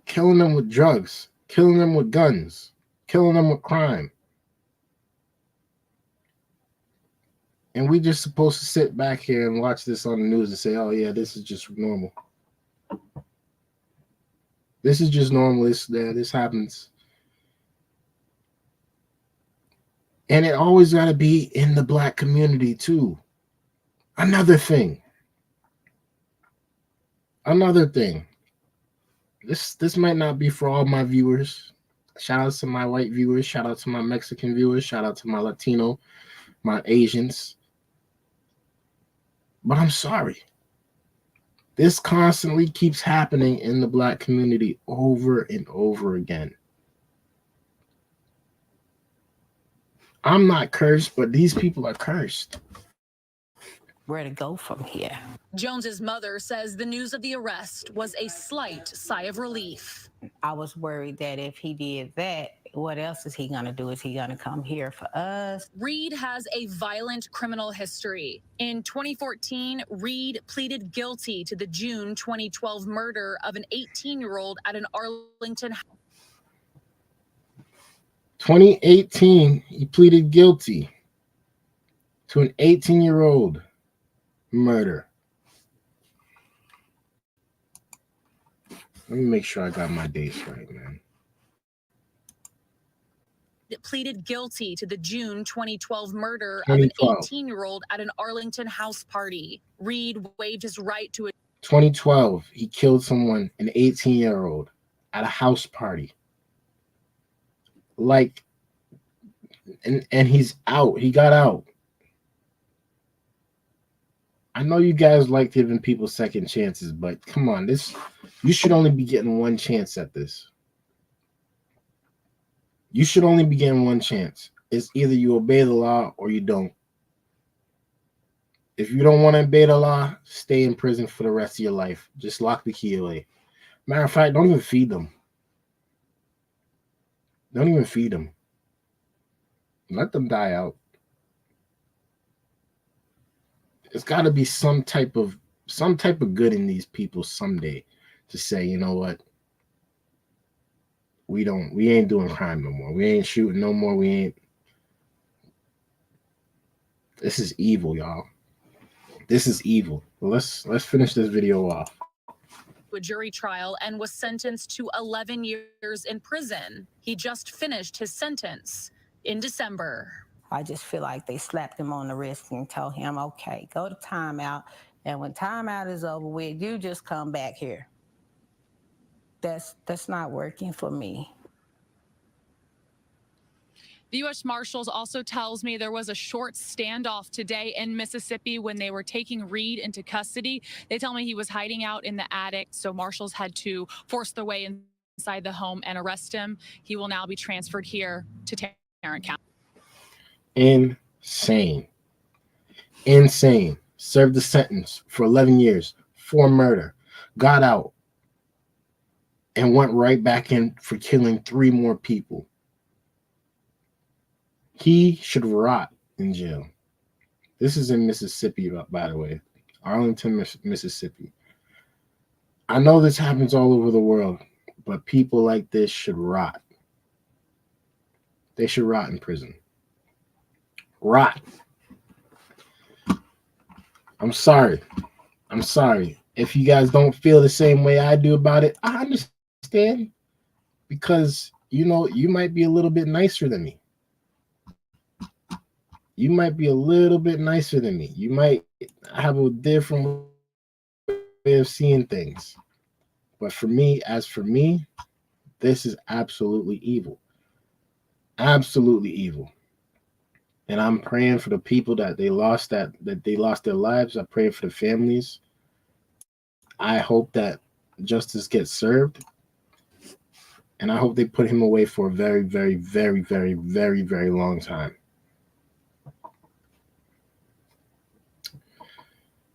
killing them with drugs, killing them with guns, killing them with crime. And we just supposed to sit back here and watch this on the news and say, oh yeah, this is just normal. This is just normal. This happens. And it always got to be in the Black community too. Another thing. This might not be for all my viewers. Shout out to my white viewers. Shout out to my Mexican viewers. Shout out to my Latino, my Asians. But I'm sorry. This constantly keeps happening in the Black community over and over again. I'm not cursed, but these people are cursed. Where to go from here? Jones's mother says the news of the arrest was a slight sigh of relief. I was worried that if he did that, what else is he going to do? Is he going to come here for us? Reed has a violent criminal history. In 2014, Reed pleaded guilty to the June 2012 murder of an 18-year-old at an Arlington. 2018, he pleaded guilty to an 18-year-old murder. Let me make sure I got my dates right, man. Pleaded guilty to the June 2012 murder 2012. of an 18-year-old at an Arlington house party. Reed waived his right to a 2012, he killed someone, an 18-year-old, at a house party. Like, and he's out. He got out. I know you guys like giving people second chances, but come on, you should only be getting one chance at this. You should only be getting one chance. It's either you obey the law or you don't. If you don't want to obey the law, stay in prison for the rest of your life. Just lock the key away. Matter of fact, don't even feed them. Don't even feed them. Let them die out. There's got to be some type of good in these people someday to say, you know what? We ain't doing crime no more. We ain't shooting no more. This is evil, y'all. This is evil. Let's finish this video off. a jury trial and was sentenced to 11 years in prison. He just finished his sentence in December. I just feel like they slapped him on the wrist and told him, okay, go to timeout. And when timeout is over with, you just come back here. That's not working for me. The U.S. Marshals also tells me there was a short standoff today in Mississippi when they were taking Reed into custody. They tell me he was hiding out in the attic, so Marshals had to force their way inside the home and arrest him. He will now be transferred here to Tarrant County. Insane. Insane. Served the sentence for 11 years for murder. Got out and went right back in for killing 3 more people. He should rot in jail. This is in Mississippi, by the way. Arlington, Mississippi. I know this happens all over the world, but people like this should rot. They should rot in prison. Rot. I'm sorry. I'm sorry. If you guys don't feel the same way I do about it, I understand. Because, you know, you might be a little bit nicer than me. You might be a little bit nicer than me. You might have a different way of seeing things. But for me, this is absolutely evil. Absolutely evil. And I'm praying for the people that they lost their lives. I'm praying for the families. I hope that justice gets served. And I hope they put him away for a very, very, very, very, very, very long time.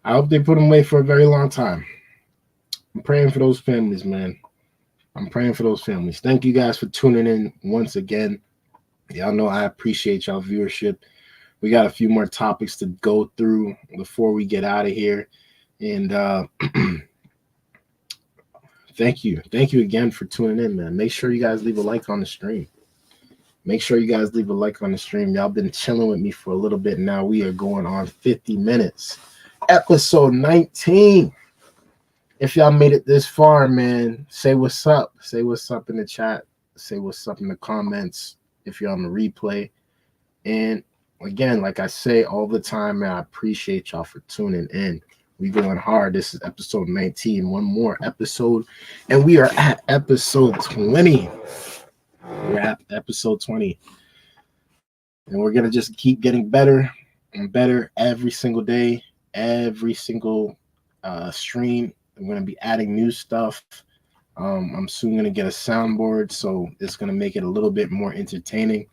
I hope they put him away for a very long time. I'm praying for those families, man. I'm praying for those families. Thank you guys for tuning in once again. Y'all know I appreciate y'all viewership. We got a few more topics to go through before we get out of here. And Thank you again for tuning in, man. Make sure you guys leave a like on the stream. Y'all been chilling with me for a little bit now. We are going on 50 minutes. Episode 19. If y'all made it this far, man, say what's up. Say what's up in the chat. Say what's up in the comments if you're on the replay. And again, like I say all the time, man, I appreciate y'all for tuning in. We going hard. This is episode 19. One more episode, and we are at episode 20. We're at episode 20. And we're going to just keep getting better and better every single day, every single stream. I'm going to be adding new stuff. I'm soon going to get a soundboard, so it's going to make it a little bit more entertaining.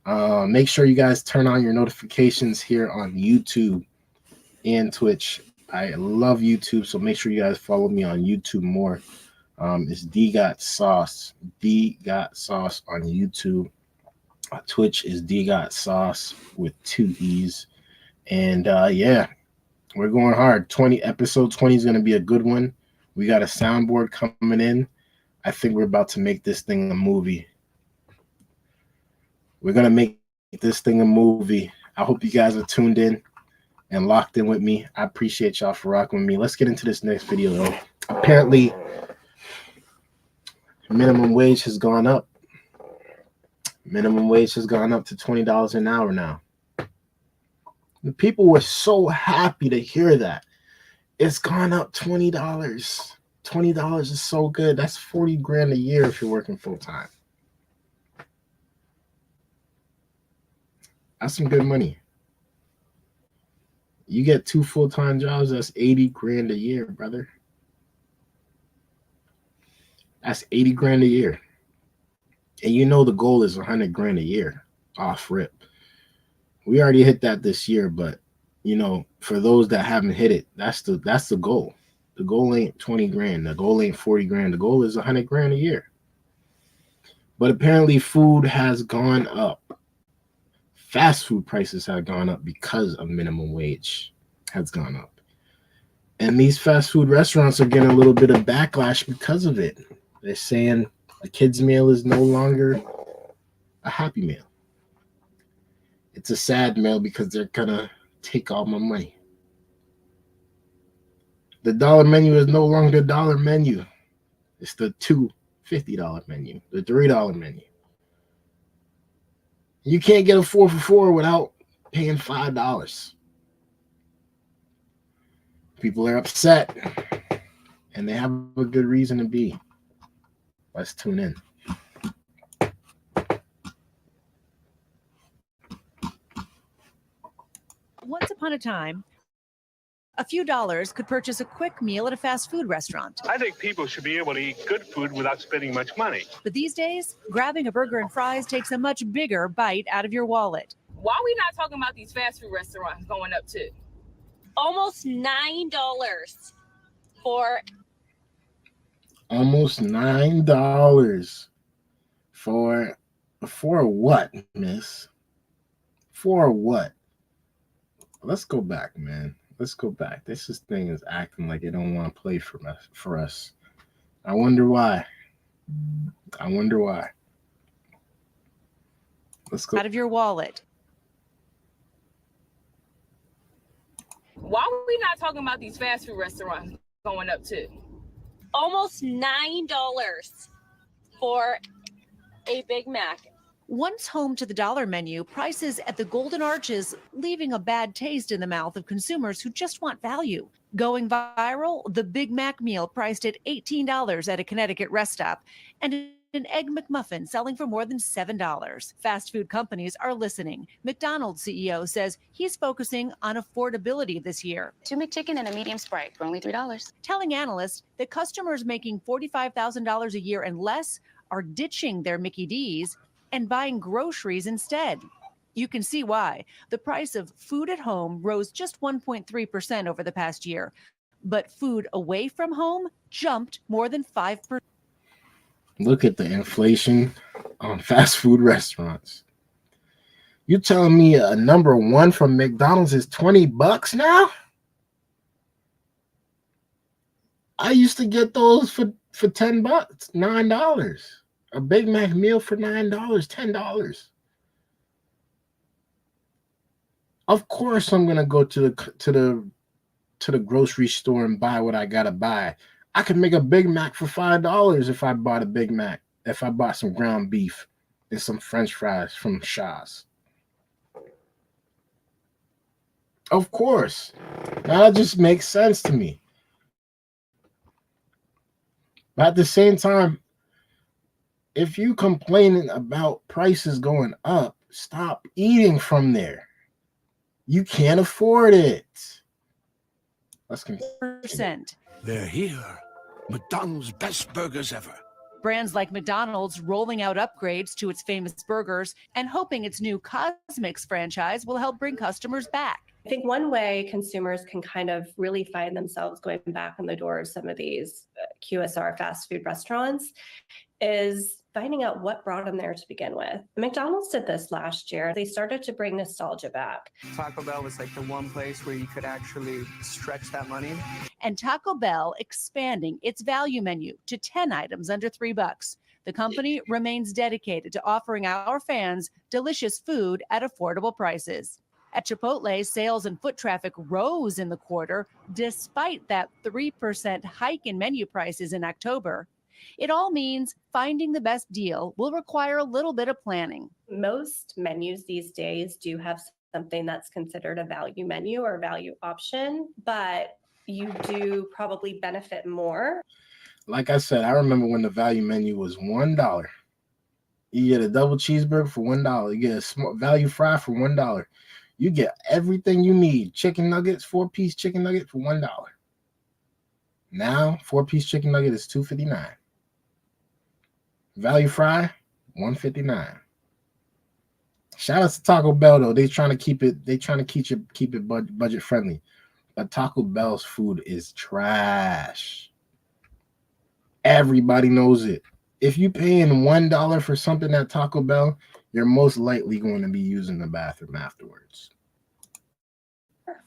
Make sure you guys turn on your notifications here on YouTube and Twitch. I love YouTube, so make sure you guys follow me on YouTube more. It's Dgotsauce, Dgotsauce on YouTube. Twitch is Dgotsauce with 2 E's. And yeah, we're going hard. Episode 20 is going to be a good one. We got a soundboard coming in. I think we're about to make this thing a movie. We're going to make this thing a movie. I hope you guys are tuned in and locked in with me. I appreciate y'all for rocking with me. Let's get into this next video, though. Apparently, minimum wage has gone up. Minimum wage has gone up to $20 an hour now. The people were so happy to hear that. It's gone up $20. $20 is so good. That's 40 grand a year if you're working full time. That's some good money. You get 2 full-time jobs, that's 80 grand a year, brother. That's 80 grand a year. And you know the goal is 100 grand a year off rip. We already hit that this year, but you know, for those that haven't hit it, that's the goal. The goal ain't 20 grand. The goal ain't 40 grand. The goal is 100 grand a year. But apparently food has gone up. Fast food prices have gone up because of minimum wage has gone up. And these fast food restaurants are getting a little bit of backlash because of it. They're saying a kid's meal is no longer a happy meal. It's a sad meal because they're gonna take all my money. The dollar menu is no longer a dollar menu. It's the $2.50 menu, the $3 menu. You can't get a 4 for $4 without paying $5. People are upset, and they have a good reason to be. Let's tune in. Once upon a time, a few dollars could purchase a quick meal at a fast food restaurant. I think people should be able to eat good food without spending much money. But these days, grabbing a burger and fries takes a much bigger bite out of your wallet. Why are we not talking about these fast food restaurants going up to almost $9 for almost $9 for what, miss? For what? Let's go back, man. Let's go back. This thing is acting like it don't want to play for us. I wonder why. I wonder why. Let's go. Out of your wallet. why are we not talking about these fast food restaurants going up to almost $9 for a Big Mac? Once home to the dollar menu, prices at the Golden Arches leaving a bad taste in the mouth of consumers who just want value. Going viral, the Big Mac meal priced at $18 at a Connecticut rest stop, and an Egg McMuffin selling for more than $7. Fast food companies are listening. McDonald's CEO says he's focusing on affordability this year. 2 McChicken and a medium Sprite for only $3. Telling analysts that customers making $45,000 a year and less are ditching their Mickey D's and buying groceries instead. You can see why. The price of food at home rose just 1.3% over the past year, but food away from home jumped more than 5%. Look at the inflation on fast food restaurants. You telling me a number one from McDonald's is $20 now? I used to get those for $10, $9. A Big Mac meal for $9, $10. Of course, I'm gonna go to the grocery store and buy what I gotta buy. I could make a Big Mac for $5 if I bought a Big Mac. If I bought some ground beef and some French fries from Shaw's. Of course. Now that just makes sense to me. But at the same time, if you complaining about prices going up, stop eating from there. You can't afford it. Let's continue. They're here. McDonald's best burgers ever. Brands like McDonald's rolling out upgrades to its famous burgers and hoping its new Cosmics franchise will help bring customers back. I think one way consumers can kind of really find themselves going back in the door of some of these QSR fast food restaurants is finding out what brought them there to begin with. McDonald's did this last year. They started to bring nostalgia back. Taco Bell was like the one place where you could actually stretch that money. And Taco Bell expanding its value menu to 10 items under $3. The company remains dedicated to offering our fans delicious food at affordable prices. At Chipotle, sales and foot traffic rose in the quarter despite that 3% hike in menu prices in October. It all means finding the best deal will require a little bit of planning. Most menus these days do have something that's considered a value menu or value option, but you do probably benefit more. Like I said, I remember when the value menu was $1. You get a double cheeseburger for $1. You get a small value fry for $1. You get everything you need. Chicken nuggets, 4-piece chicken nugget for $1. Now, 4-piece chicken nugget is $2.59. Value fry, $1.59. Shout out to Taco Bell though. They trying to keep it. They trying to keep it budget friendly. But Taco Bell's food is trash. Everybody knows it. If you paying $1 for something at Taco Bell, you're most likely going to be using the bathroom afterwards.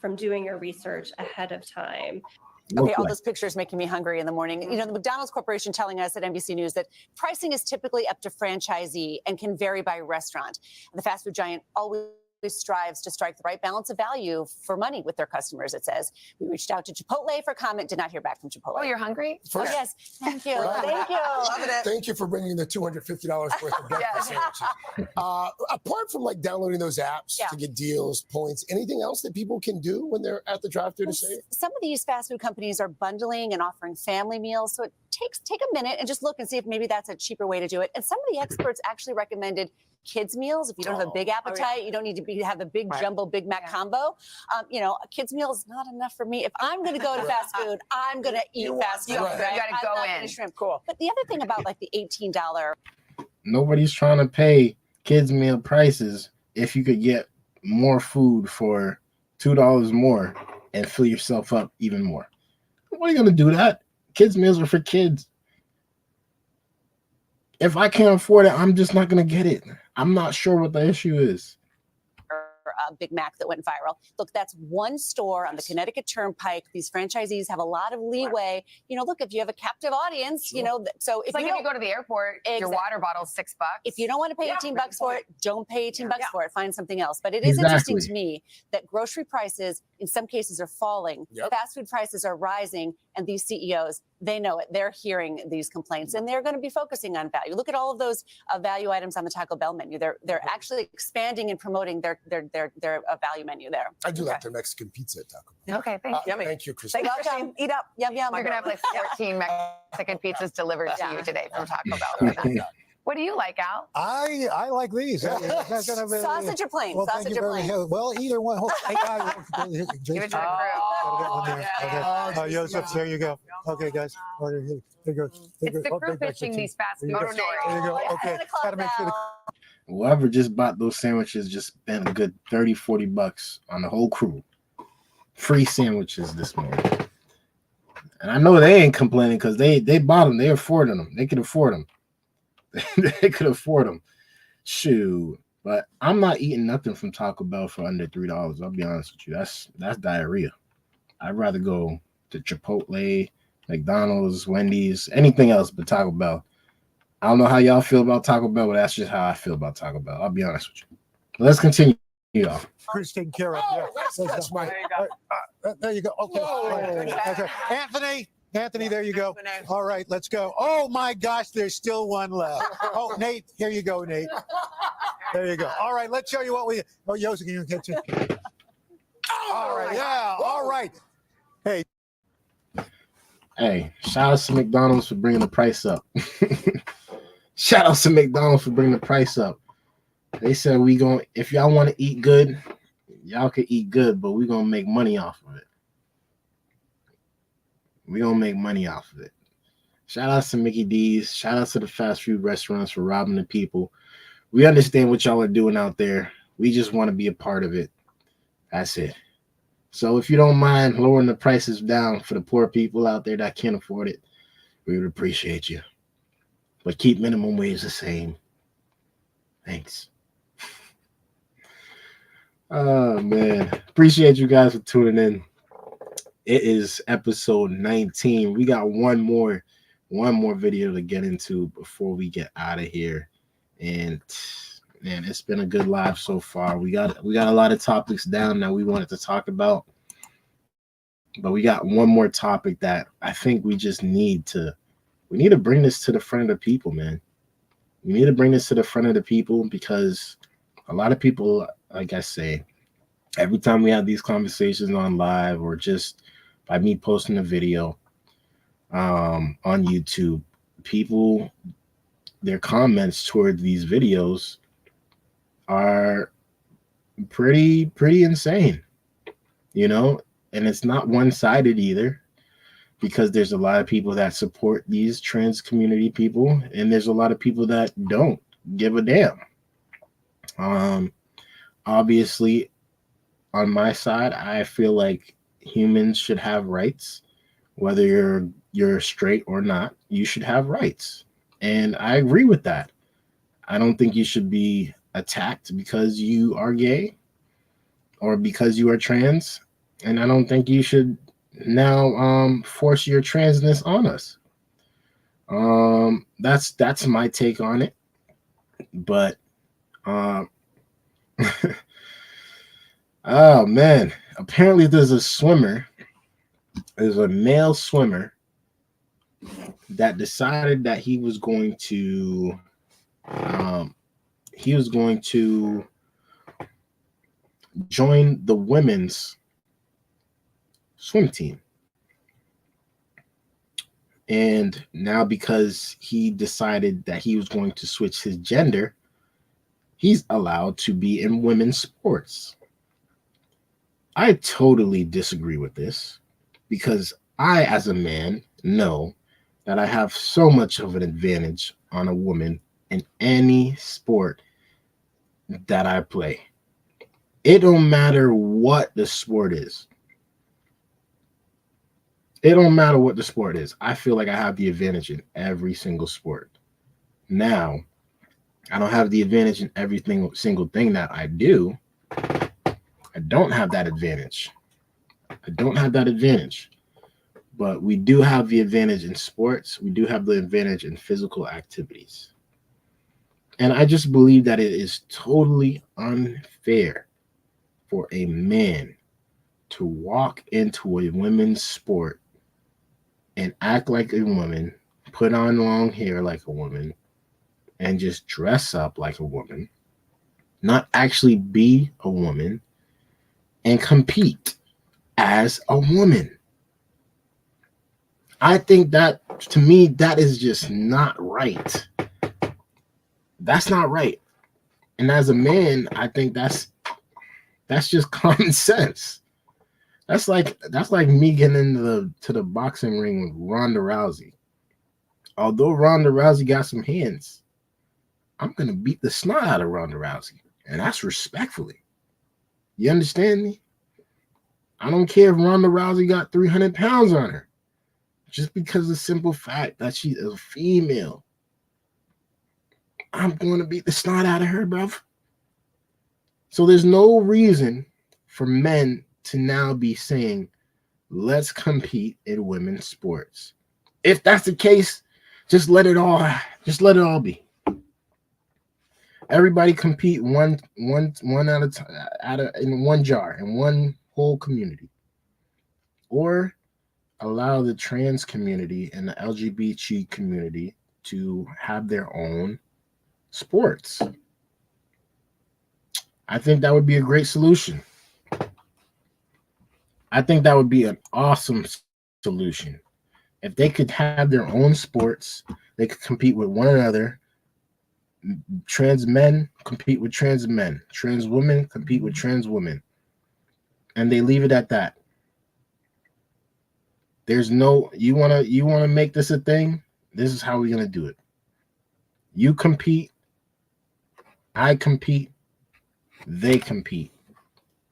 From doing your research ahead of time. Okay, all those pictures making me hungry in the morning. You know, the McDonald's Corporation telling us at NBC News that pricing is typically up to franchisee and can vary by restaurant. The fast food giant always strives to strike the right balance of value for money with their customers, it says. We reached out to Chipotle for comment, did not hear back from Chipotle. Oh, you're hungry? Oh, yes. Thank you. Thank you. Thank you for bringing the $250 worth of breakfast sandwiches. Apart from like downloading those apps to get deals, points, anything else that people can do when they're at the drive-thru to save? Some of these fast food companies are bundling and offering family meals, so it take a minute and just look and see if maybe that's a cheaper way to do it. And some of the experts actually recommended kids meals. If you don't have a big appetite, you don't need to have the big jumbo Big Mac combo. You know, a kid's meal is not enough for me. If I'm going to go to fast food, I'm going to eat fast food. You got to go in. Shrimp. Cool. But the other thing about like the $18. Nobody's trying to pay kids meal prices if you could get more food for $2 more and fill yourself up even more. Why are you going to do that? Kids meals are for kids. If I can't afford it, I'm just not going to get it. I'm not sure what the issue is. Big Mac that went viral. Look, that's one store on the Connecticut Turnpike. These franchisees have a lot of leeway. You know, look, if you have a captive audience, you know, so It's like if you go to the airport, your water bottle's $6. If you don't want to pay $18 for it, don't pay $18 for it. Find something else. But it is interesting to me that grocery prices in some cases are falling. Fast food prices are rising. And these CEOs, they know it. They're hearing these complaints, and they're going to be focusing on value. Look at all of those value items on the Taco Bell menu. They're actually expanding and promoting their value menu there. I do like their Mexican pizza at Taco Bell. Okay, thank you. Thank you, Christine. Welcome. Eat up. Yum, yum. You're going to have like 14 Mexican pizzas delivered to you today from Taco Bell. What do you like, Al? I like these. Sausage or plain? Well, Sausage or plain? Well, either one. Give it to the crew. Joseph, there you go. Okay, guys. There you go. It's the crew pitching these fast food stores. There you go. Okay. Gotta make sure. Whoever just bought those sandwiches just spent a good $30-$40 on the whole crew. Free sandwiches this morning. And I know they ain't complaining because they bought them. They afforded them. They could afford them. They could afford them. Shoot. But I'm not eating nothing from Taco Bell for under $3. I'll be honest with you. That's diarrhea. I'd rather go to Chipotle, McDonald's, Wendy's, anything else but Taco Bell. I don't know how y'all feel about Taco Bell, but that's just how I feel about Taco Bell. I'll be honest with you. Let's continue, y'all. Who's taking care of? Yeah. That's my. There you go. Okay. Okay. Anthony, there you go. All right, let's go. Oh my gosh, there's still one left. Oh, Nate, here you go, Nate. There you go. All right, let's show you what we. Oh, Yosi, can you get you? All right, yeah. All right. Hey, shout out to McDonald's for bringing the price up. Shout out to McDonald's for bringing the price up. They said if y'all want to eat good, y'all can eat good, but we're gonna make money off of it. We're gonna make money off of it. Shout out to Mickey D's. Shout out to the fast food restaurants for robbing the people. We understand what y'all are doing out there. We just want to be a part of it. That's it. So if you don't mind lowering the prices down for the poor people out there that can't afford it, we would appreciate you. But keep minimum wage the same. Thanks. Oh, man. Appreciate you guys for tuning in. It is episode 19. We got one more video to get into before we get out of here. And man, it's been a good live so far. We got a lot of topics down that we wanted to talk about. But we got one more topic that I think we just need to bring this to the front of the people, man. We need to bring this to the front of the people because a lot of people, like I say, every time we have these conversations on live or just by me posting a video on YouTube, people, their comments toward these videos are pretty insane, you know, and it's not one-sided either because there's a lot of people that support these trans community people and there's a lot of people that don't give a damn. Obviously, on my side, I feel like humans should have rights, whether you're straight or not. You should have rights, and I agree with that. I don't think you should be attacked because you are gay or because you are trans, and I don't think you should now force your transness on us. That's my take on it, but oh man, apparently there's a male swimmer that decided that he was going to join the women's swim team. And now because he decided that he was going to switch his gender, he's allowed to be in women's sports. I totally disagree with this because I, as a man, know that I have so much of an advantage on a woman in any sport that I play. It don't matter what the sport is. It don't matter what the sport is. I feel like I have the advantage in every single sport. Now, I don't have the advantage in every single thing that I do. I don't have that advantage. But we do have the advantage in sports. We do have the advantage in physical activities. And I just believe that it is totally unfair for a man to walk into a women's sport and act like a woman, put on long hair like a woman, and just dress up like a woman, not actually be a woman, and compete as a woman. I think that, to me, that is just not right. That's not right. And as a man, I think that's just common sense. That's like me getting into the boxing ring with Ronda Rousey. Although Ronda Rousey got some hands, I'm gonna beat the snot out of Ronda Rousey, and that's respectfully. You understand me? I don't care if Ronda Rousey got 300 pounds on her, just because of the simple fact that she's a female. I'm going to beat the snot out of her, bruv. So there's no reason for men to now be saying, let's compete in women's sports. If that's the case, just let it all be. Everybody compete one at a time, in one jar, in one whole community. Or allow the trans community and the LGBT community to have their own sports. I think that would be a great solution. I think that would be an awesome solution. If they could have their own sports, they could compete with one another. Trans men compete with trans men. Trans women compete with trans women. And they leave it at that. There's no, you wanna make this a thing? This is how we're gonna do it. You compete, I compete, they compete.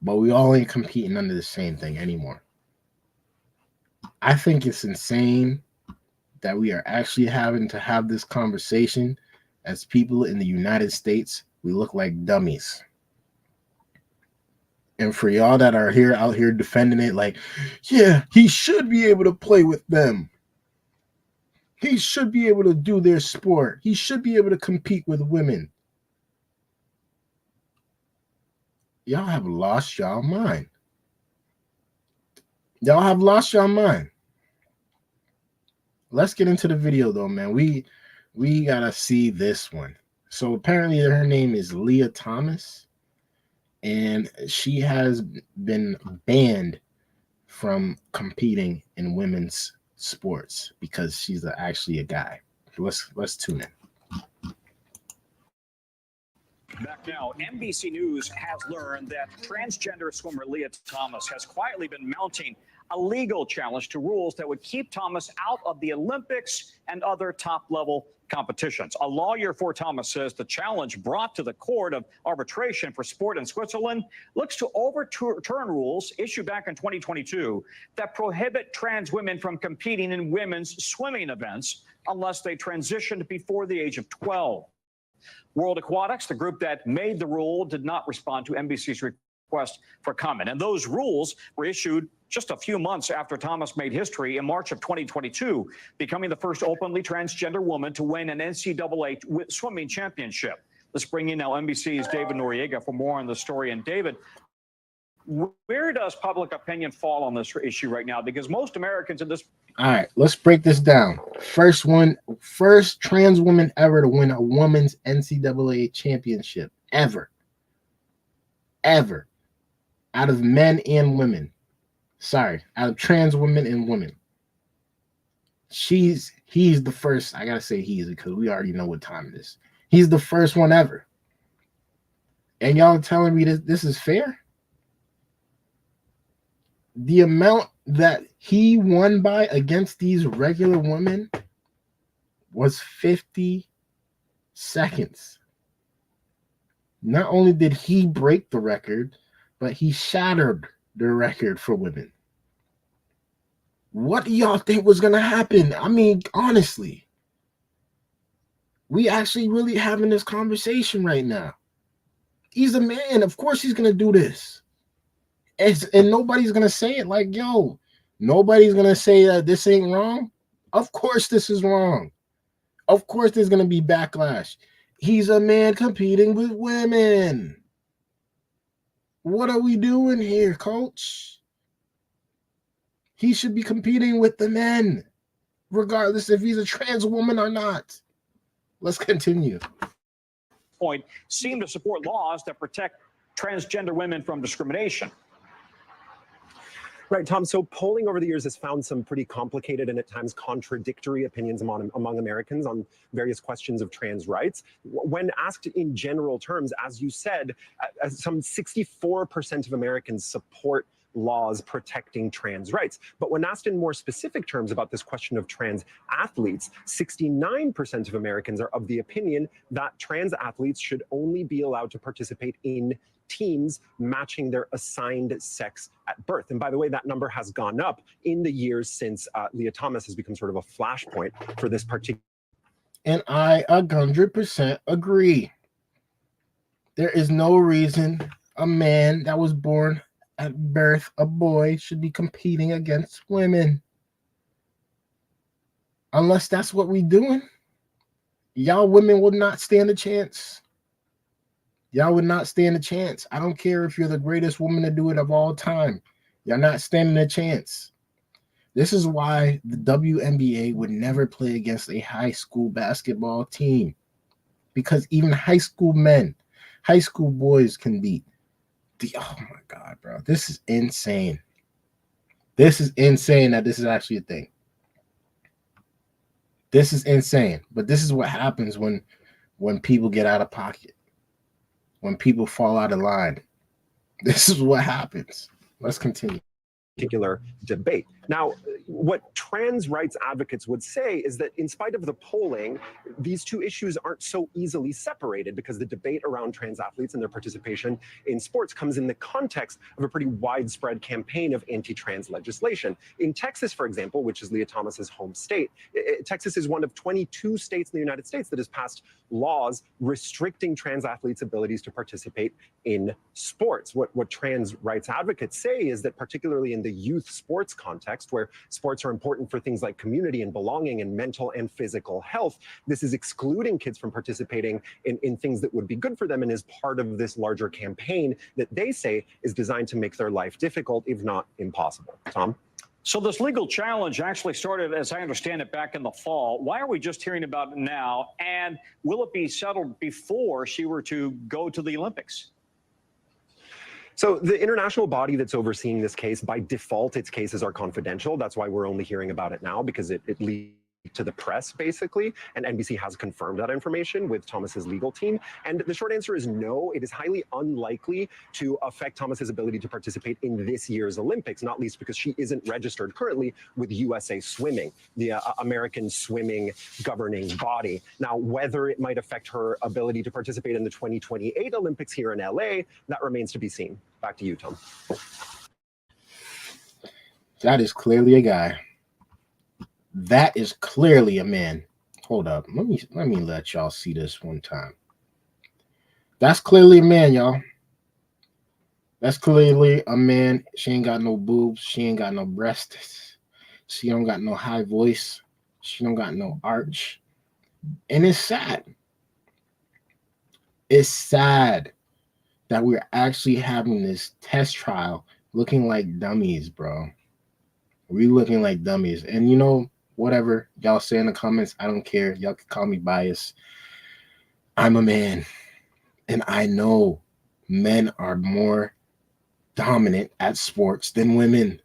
But we all ain't competing under the same thing anymore. I think it's insane that we are actually having to have this conversation as people in the United States. We look like dummies. And for y'all that are out here defending it, like, yeah, he should be able to play with them. He should be able to do their sport. He should be able to compete with women. Y'all have lost y'all mind. Y'all have lost y'all mind. Let's get into the video though, man. We gotta see this one. So apparently her name is Leah Thomas, and she has been banned from competing in women's sports because she's actually a guy. Let's tune in. Back now, NBC News has learned that transgender swimmer Leah Thomas has quietly been mounting a legal challenge to rules that would keep Thomas out of the Olympics and other top-level competitions. A lawyer for Thomas says the challenge brought to the Court of Arbitration for Sport in Switzerland looks to overturn rules issued back in 2022 that prohibit trans women from competing in women's swimming events unless they transitioned before the age of 12. World Aquatics, the group that made the rule, did not respond to NBC's request for comment. And those rules were issued just a few months after Thomas made history in March of 2022, becoming the first openly transgender woman to win an NCAA swimming championship. Let's bring in now NBC's David Noriega for more on the story. And David, where does public opinion fall on this issue right now? Because most Americans in this... All right, let's break this down. First trans woman ever to win a women's NCAA championship ever. Out of men and women. Sorry, out of trans women and women. He's the first. I gotta say he's, because we already know what time it is. He's the first one ever. And y'all are telling me this is fair? The amount that he won by against these regular women was 50 seconds. Not only did he break the record, but he shattered the record for women. What do y'all think was going to happen? I mean, honestly, we actually really having this conversation right now. He's a man. Of course he's going to do this. And nobody's going to say it like, yo, nobody's going to say that this ain't wrong. Of course this is wrong. Of course there's going to be backlash. He's a man competing with women. What are we doing here, coach? He should be competing with the men, regardless if he's a trans woman or not. Let's continue. Point seem to support laws that protect transgender women from discrimination. Right, Tom. So polling over the years has found some pretty complicated and at times contradictory opinions among Americans on various questions of trans rights. When asked in general terms, as you said, some 64% of Americans support laws protecting trans rights. But when asked in more specific terms about this question of trans athletes, 69% of Americans are of the opinion that trans athletes should only be allowed to participate in teams matching their assigned sex at birth. And by the way, that number has gone up in the years since Leah Thomas has become sort of a flashpoint for this particular. And I 100% agree. There is no reason a man that was born at birth, a boy, should be competing against women. Unless that's what we doing, y'all women would not stand a chance. Y'all would not stand a chance. I don't care if you're the greatest woman to do it of all time. Y'all not standing a chance. This is why the WNBA would never play against a high school basketball team, because even high school men, high school boys can beat. Oh my God, bro. This is insane. This is insane that this is actually a thing. This is insane. But this is what happens when people get out of pocket, when people fall out of line. This is what happens. Let's continue. Particular debate. Now, what trans rights advocates would say is that in spite of the polling, these two issues aren't so easily separated, because the debate around trans athletes and their participation in sports comes in the context of a pretty widespread campaign of anti-trans legislation. In Texas, for example, which is Leah Thomas's home state, Texas is one of 22 states in the United States that has passed laws restricting trans athletes' abilities to participate in sports. What trans rights advocates say is that, particularly in the youth sports context, where sports are important for things like community and belonging and mental and physical health, this is excluding kids from participating in things that would be good for them, and is part of this larger campaign that they say is designed to make their life difficult, if not impossible. Tom? So this legal challenge actually started, as I understand it, back in the fall. Why are we just hearing about it now? And will it be settled before she were to go to the Olympics? So the international body that's overseeing this case, by default, its cases are confidential. That's why we're only hearing about it now, because it leads to the press, basically. And NBC has confirmed that information with Thomas's legal team. And the short answer is no. It is highly unlikely to affect Thomas's ability to participate in this year's Olympics, not least because she isn't registered currently with USA Swimming, the American swimming governing body. Now, whether it might affect her ability to participate in the 2028 Olympics here in LA, that remains to be seen. Back to you, Tom. That is clearly a guy. That is clearly a man. Hold up. Let me let y'all see this one time. That's clearly a man, y'all. That's clearly a man. She ain't got no boobs. She ain't got no breasts. She don't got no high voice. She don't got no arch. And it's sad. It's sad that we're actually having this test trial looking like dummies, bro. We looking like dummies. And you know, whatever y'all say in the comments, I don't care. Y'all can call me biased. I'm a man, and I know men are more dominant at sports than women.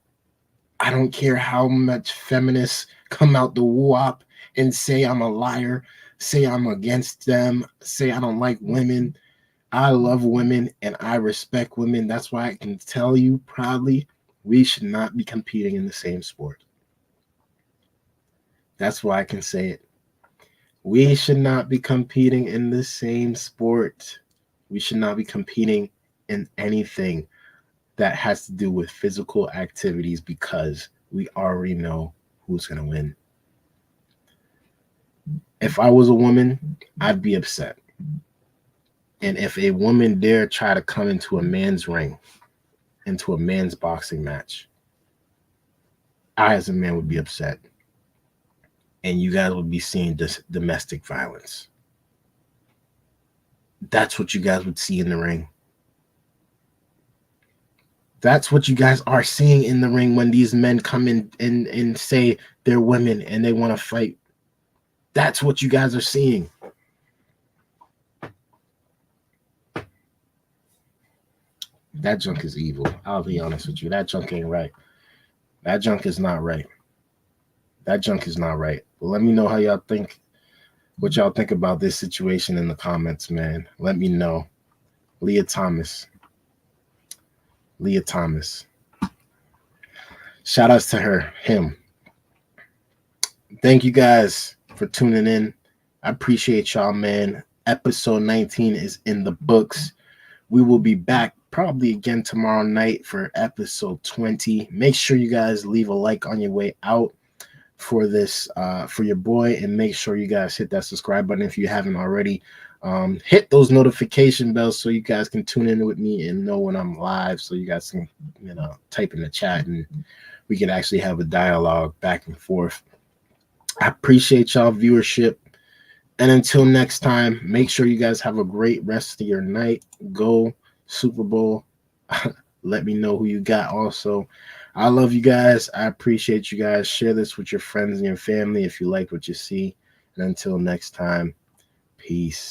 I don't care how much feminists come out the whoop and say I'm a liar, say I'm against them, say I don't like women. I love women and I respect women. That's why I can tell you proudly, we should not be competing in the same sport. That's why I can say it. We should not be competing in the same sport. We should not be competing in anything that has to do with physical activities, because we already know who's going to win. If I was a woman, I'd be upset. And if a woman dare try to come into a man's ring, into a man's boxing match, I as a man would be upset. And you guys would be seeing this domestic violence. That's what you guys would see in the ring. That's what you guys are seeing in the ring when these men come in and say they're women and they want to fight. That's what you guys are seeing. That junk is evil. I'll be honest with you. That junk ain't right. That junk is not right. That junk is not right. But let me know how y'all think, what y'all think about this situation in the comments, man. Let me know. Leah Thomas. Leah Thomas. Shout outs to her, him. Thank you guys for tuning in. I appreciate y'all, man. Episode 19 is in the books. We will be back probably again tomorrow night for episode 20. Make sure you guys leave a like on your way out for this, for your boy, and make sure you guys hit that subscribe button if you haven't already. Hit those notification bells so you guys can tune in with me and know when I'm live, so you guys can, you know, type in the chat and we can actually have a dialogue back and forth. I appreciate y'all viewership. And until next time, make sure you guys have a great rest of your night. Go Super Bowl. Let me know who you got also. I love you guys. I appreciate you guys. Share this with your friends and your family if you like what you see. And until next time, peace.